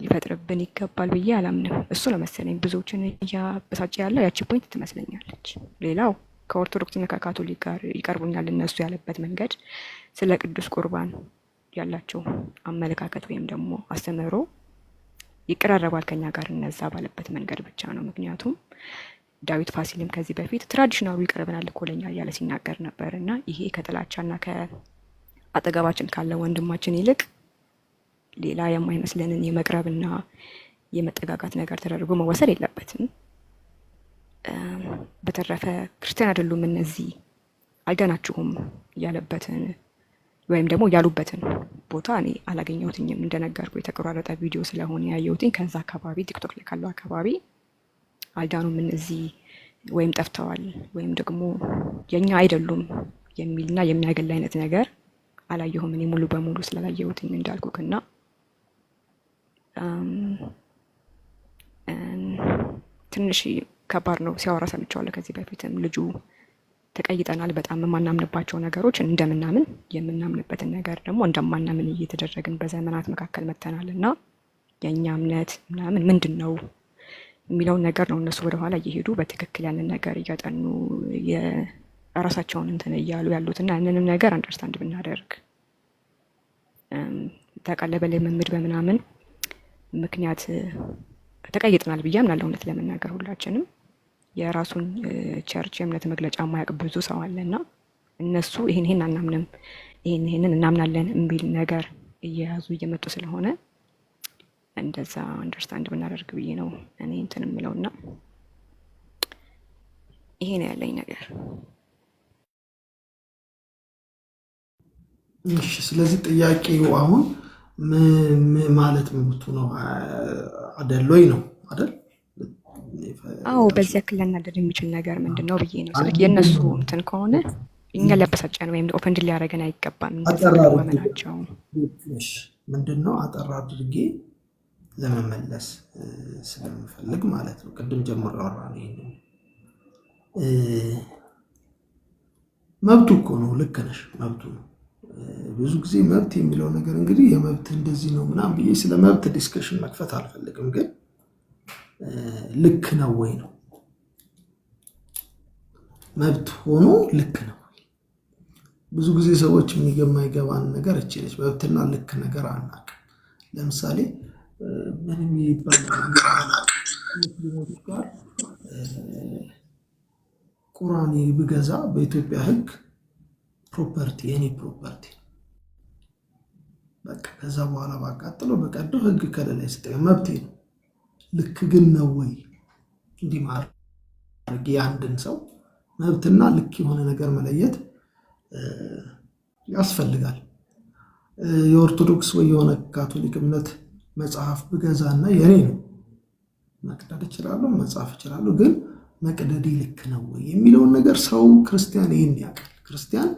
ሊፈጥርብን ይገባል ብዬ አላምንም። እሱ ነው መሰለኝ ብዙዎችን እያበሳጨ ያለው ያቺ ፖይንት ትመስለኛለች። ሌላው ከኦርቶዶክስና ከካቶሊክ ጋር ይቀርቡኛል እነሱ ያለበት መንገድ ስለ ቅዱስ ቁርባን ያላቸው አመለካከት ወይም ደግሞ አስተምህሮ ይቀራረባል ከኛ ጋር እነዛ ባለበት መንገድ ብቻ ነው። ምክንያቱም ዳዊት ፋሲልም ከዚህ በፊት ትራዲሽናሉ ይቀርበናል እኮ ለኛ እያለ ሲናገር ነበር እና ይሄ ከጥላቻና ከአጠገባችን ካለ ወንድማችን ይልቅ ሌላ የማይመስለንን የመቅረብና የመጠጋጋት ነገር ተደርጎ መወሰድ የለበትም። በተረፈ ክርስቲያን አይደሉም እነዚህ አልገናችሁም ያለበትን ወይም ደግሞ ያሉበትን ቦታ እኔ አላገኘሁትኝም። እንደነገርኩ የተቆራረጠ ቪዲዮ ስለሆነ ያየሁትኝ ከዛ አካባቢ ቲክቶክ ላይ ካለው አካባቢ አልዳኑም እነዚህ ወይም ጠፍተዋል ወይም ደግሞ የኛ አይደሉም የሚልና የሚያገል አይነት ነገር አላየሁም እኔ ሙሉ በሙሉ ስላላየሁትኝ እንዳልኩክና ትንሽ ከባድ ነው። ሲያወራ ሰምቼዋለሁ ከዚህ በፊትም ልጁ ተቀይጠናል በጣም የማናምንባቸው ነገሮች እንደምናምን የምናምንበትን ነገር ደግሞ እንደማናምን እየተደረግን በዘመናት መካከል መተናል እና የእኛ እምነት ምናምን ምንድን ነው የሚለውን ነገር ነው እነሱ ወደኋላ እየሄዱ በትክክል ያንን ነገር እያጠኑ የራሳቸውን እንትን እያሉ ያሉትና ያንንም ነገር አንደርስታንድ ብናደርግ ተቃለበ ልምምድ በምናምን ምክንያት ተቀይጠናል ብዬ አምናለሁ። እውነት ለመናገር ሁላችንም የራሱን ቸርች የእምነት መግለጫ ማያውቅ ብዙ ሰው አለና እነሱ ይሄን አናምንም ይሄንን እናምናለን የሚል ነገር እየያዙ እየመጡ ስለሆነ እንደዛ አንደርስታንድ ብናደርግ ብዬ ነው እኔ እንትን የምለውና ይሄ ነው ያለኝ ነገር። እሺ፣ ስለዚህ ጥያቄው አሁን ማለት መብቱ ነው አይደል ነው አይደል? አዎ፣ በዚህ ያክል ሊያናደድ የሚችል ነገር ምንድን ነው ብዬ ነው። ስለዚህ የእነሱ እንትን ከሆነ እኛ ሊያበሳጨን ወይም ኦፈንድ ሊያደርገን አይገባም። እንደዛመናቸው ምንድን ነው አጠር አድርጌ ለመመለስ ስለምፈልግ ማለት ነው። ቅድም ጀምሮ ያወራነው ይሄንን መብቱ እኮ ነው። ልክ ነሽ፣ መብቱ ነው። ብዙ ጊዜ መብት የሚለው ነገር እንግዲህ የመብት እንደዚህ ነው ምናምን ብዬ ስለ መብት ዲስከሽን መክፈት አልፈልግም። ግን ልክ ነው ወይ ነው መብት ሆኖ ልክ ነው። ብዙ ጊዜ ሰዎች የሚገባን ነገር እቺ ነች። መብትና ልክ ነገር አናውቅም። ለምሳሌ ምንም ይባላል ሙስሊሞች ጋር ቁርአን ብገዛ በኢትዮጵያ ሕግ ፕሮፐርቲ የኔ ፕሮፐርቲ በቃ ከዛ በኋላ ባቃጥለው በቀደው ሕግ ከለላ ይሰጠኝ መብቴ ነው። ልክ ግን ነው ወይ እንዲህ ማድረግ? የአንድን ሰው መብትና ልክ የሆነ ነገር መለየት ያስፈልጋል። የኦርቶዶክስ ወይ የሆነ ካቶሊክ እምነት መጽሐፍ ብገዛና የኔ ነው መቅደድ እችላለሁ፣ መጽሐፍ እችላለሁ። ግን መቅደዴ ልክ ነው ወይ የሚለውን ነገር ሰው ክርስቲያን ይሄን ያውቃል። ክርስቲያን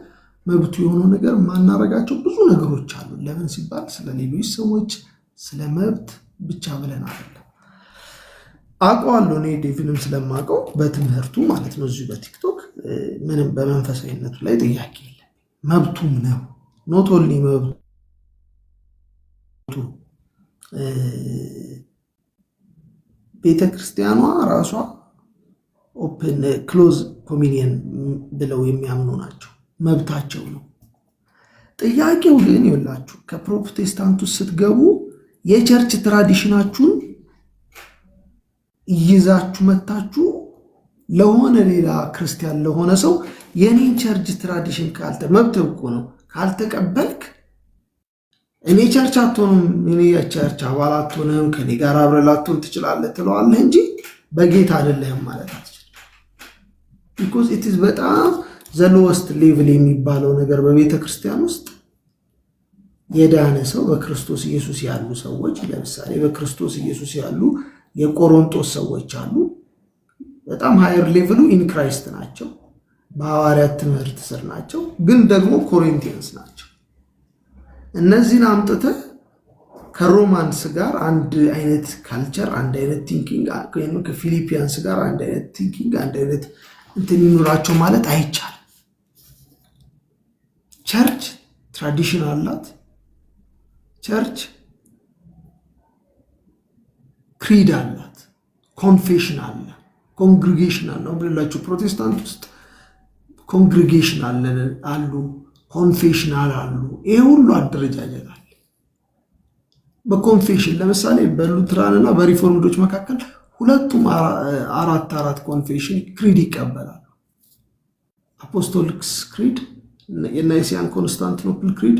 መብቱ የሆነው ነገር ማናረጋቸው ብዙ ነገሮች አሉ። ለምን ሲባል ስለ ሌሎች ሰዎች ስለ መብት ብቻ ብለን አይደለም። አውቀዋለሁ እኔ ዴቪንም ስለማውቀው በትምህርቱ ማለት ነው። እዚሁ በቲክቶክ ምንም በመንፈሳዊነቱ ላይ ጥያቄ የለም። መብቱም ነው። ኖት ኦንሊ መብቱ ቤተክርስቲያኗ ራሷ ኦፕን ክሎዝ ኮሚኒየን ብለው የሚያምኑ ናቸው። መብታቸው ነው። ጥያቄው ግን ይኸውላችሁ ከፕሮቴስታንቱ ስትገቡ የቸርች ትራዲሽናችሁን ይዛችሁ መታችሁ ለሆነ ሌላ ክርስቲያን ለሆነ ሰው የኔን ቸርች ትራዲሽን መብት እኮ ነው ካልተቀበልክ እኔ ቸርች አትሆንም፣ እኔ የቸርች አባል አትሆንም፣ ከኔ ጋር አብረህ ላትሆን ትችላለህ ትለዋለህ እንጂ በጌታ አይደለህም ማለት አትችልም። ቢኮዝ ኢት ኢዝ በጣም ዘሎወስት ሌቭል የሚባለው ነገር በቤተ ክርስቲያን ውስጥ የዳነ ሰው በክርስቶስ ኢየሱስ ያሉ ሰዎች፣ ለምሳሌ በክርስቶስ ኢየሱስ ያሉ የቆሮንቶስ ሰዎች አሉ። በጣም ሃየር ሌቭሉ ኢን ክራይስት ናቸው፣ በሐዋርያት ትምህርት ስር ናቸው፣ ግን ደግሞ ኮሪንቲያንስ ናቸው። እነዚህን አምጥተህ ከሮማንስ ጋር አንድ አይነት ካልቸር፣ አንድ አይነት ቲንኪንግ፣ ከፊሊፒያንስ ጋር አንድ አይነት ቲንኪንግ፣ አንድ አይነት እንትን ይኖራቸው ማለት አይቻልም። ቸርች ትራዲሽን አላት። ቸርች ክሪድ አላት። ኮንፌሽን አለ፣ ኮንግሪጌሽናል ነው ብላችሁ ፕሮቴስታንት ውስጥ ኮንግሪጌሽናል አሉ፣ ኮንፌሽናል አሉ። ይሄ ሁሉ አደረጃጀት አለ። በኮንፌሽን ለምሳሌ በሉትራን እና በሪፎርምዶች መካከል ሁለቱም አራት ኮንፌሽን ክሪድ ይቀበላሉ። አፖስቶሊክስ ክሪድ፣ የናይሲያን ኮንስታንቲኖፕል ክሪድ፣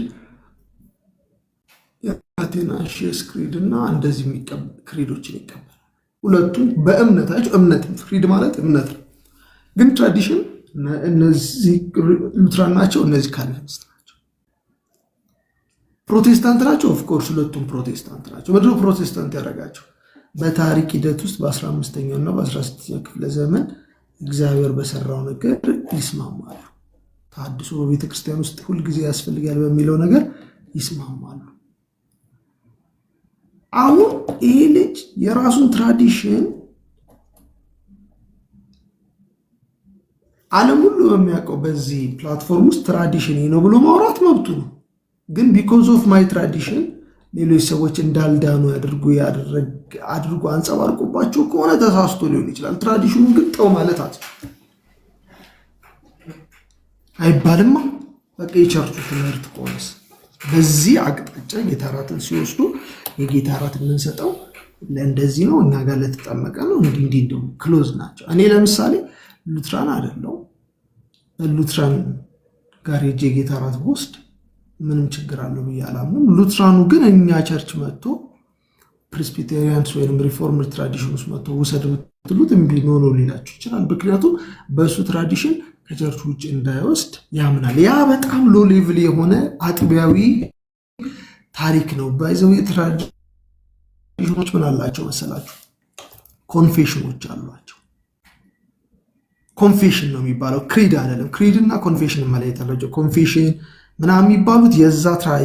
የአቴናሺየስ ክሪድ እና እንደዚህ ክሪዶችን ይቀበላል። ሁለቱም በእምነታቸው እምነት ክሪድ ማለት እምነት ነው። ግን ትራዲሽን እነዚህ ሉትራን ናቸው፣ እነዚህ ካልቪኒስት ናቸው። ፕሮቴስታንት ናቸው። ኦፍኮርስ ሁለቱም ፕሮቴስታንት ናቸው። ምድሮ ፕሮቴስታንት ያደረጋቸው በታሪክ ሂደት ውስጥ በ15ኛው እና በ16ኛው ክፍለ ዘመን እግዚአብሔር በሰራው ነገር ይስማማሉ። ተሐድሶ በቤተክርስቲያን ውስጥ ሁልጊዜ ያስፈልጋል በሚለው ነገር ይስማማሉ። አሁን ይሄ ልጅ የራሱን ትራዲሽን ዓለም ሁሉ በሚያውቀው በዚህ ፕላትፎርም ውስጥ ትራዲሽን ነው ብሎ ማውራት መብቱ ነው። ግን ቢኮዝ ኦፍ ማይ ትራዲሽን ሌሎች ሰዎች እንዳልዳኑ አድርጎ አንጸባርቆባቸው ከሆነ ተሳስቶ ሊሆን ይችላል። ትራዲሽኑን ግን ተው ማለት አይባልማ። በቃ የቸርቹ ትምህርት ከሆነስ በዚህ አቅጣጫ ጌታ እራትን ሲወስዱ የጌታ እራት የምንሰጠው ለእንደዚህ ነው፣ እኛ ጋር ለተጠመቀ ነው፣ እንዲህ ክሎዝ ናቸው። እኔ ለምሳሌ ሉትራን አይደለው፣ ሉትራን ጋር ሄጄ ጌታ እራት ብወስድ ምንም ችግር አለው ብዬ አላምንም። ሉትራኑ ግን እኛ ቸርች መጥቶ ፕሬስቢቴሪያንስ ወይም ሪፎርምድ ትራዲሽን ውስጥ መጥቶ ውሰድ ብትሉት እምቢ ኖ ሊላችሁ ይችላል። ምክንያቱም በእሱ ትራዲሽን ከቸርች ውጭ እንዳይወስድ ያምናል። ያ በጣም ሎ ሌቭል የሆነ አጥቢያዊ ታሪክ ነው። ባይዘው ትራዲሽኖች ምን አላቸው መሰላችሁ? ኮንፌሽኖች አሏቸው። ኮንፌሽን ነው የሚባለው፣ ክሪድ አይደለም። ክሪድ እና ኮንፌሽን ማለት አላቸው። ኮንፌሽን ምናምን የሚባሉት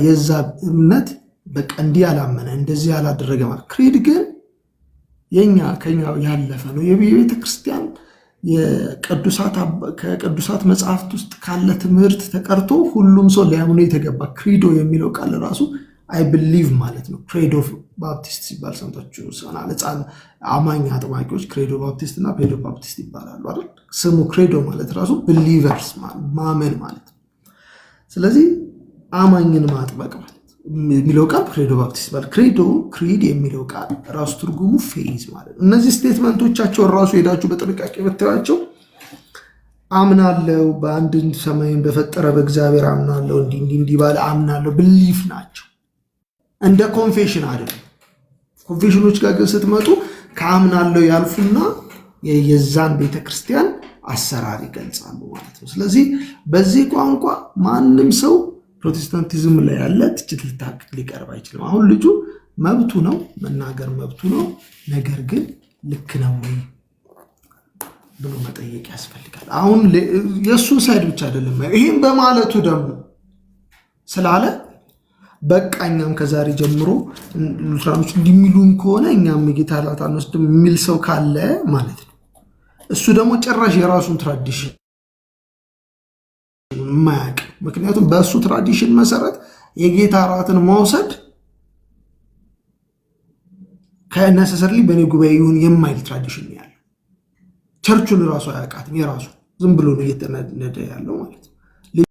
የዛ እምነት በቃ እንዲህ ያላመነ እንደዚህ ያላደረገ ማለት። ክሪድ ግን ከኛ ያለፈ ነው። የቤተ ክርስቲያን ከቅዱሳት መጽሐፍት ውስጥ ካለ ትምህርት ተቀርቶ ሁሉም ሰው ሊያምኑ የተገባ። ክሪዶ የሚለው ቃል ራሱ አይ ብሊቭ ማለት ነው። ክሬዶ ባፕቲስት ሲባል ሰምታችሁ ይሆናል። ሕፃን አማኝ አጥማቂዎች ክሬዶ ባፕቲስት እና ፔዶ ባፕቲስት ይባላሉ አይደል? ስሙ ክሬዶ ማለት ራሱ ብሊቨርስ ማመን ማለት ነው። ስለዚህ አማኝን ማጥበቅ ማለት የሚለው ቃል ክሬዶ ባፕቲስት ይባላል። ክሪድ የሚለው ቃል ራሱ ትርጉሙ ፌዝ ማለት ነው። እነዚህ ስቴትመንቶቻቸውን ራሱ ሄዳችሁ በጥንቃቄ ብታዩዋቸው አምናለው፣ በአንድ ሰማይን በፈጠረ በእግዚአብሔር አምናለው፣ እንዲህ ባለ አምናለው ብሊፍ ናቸው። እንደ ኮንፌሽን አይደለም። ኮንፌሽኖች ጋር ግን ስትመጡ ከአምናለው ያልፉና የዛን ቤተክርስቲያን አሰራር ይገልጻሉ ማለት ነው። ስለዚህ በዚህ ቋንቋ ማንም ሰው ፕሮቴስታንቲዝም ላይ ያለ ትችት ሊቀርብ አይችልም። አሁን ልጁ መብቱ ነው መናገር መብቱ ነው። ነገር ግን ልክ ነው ብሎ መጠየቅ ያስፈልጋል። አሁን የእሱን ሳይድ ብቻ አይደለም፣ ይህም በማለቱ ደግሞ ስላለ በቃ እኛም ከዛሬ ጀምሮ ሉትራኖች እንዲሚሉም ከሆነ እኛም የጌታ እራት አንወስድም የሚል ሰው ካለ ማለት ነው። እሱ ደግሞ ጭራሽ የራሱን ትራዲሽን ማያቅ። ምክንያቱም በእሱ ትራዲሽን መሰረት የጌታ እራትን መውሰድ ከነሰሰርሊ በእኔ ጉባኤ ይሁን የማይል ትራዲሽን ያለው ቸርቹን ራሱ አያውቃትም። የራሱ ዝም ብሎ ነው እየተነደ ያለው ማለት ነው።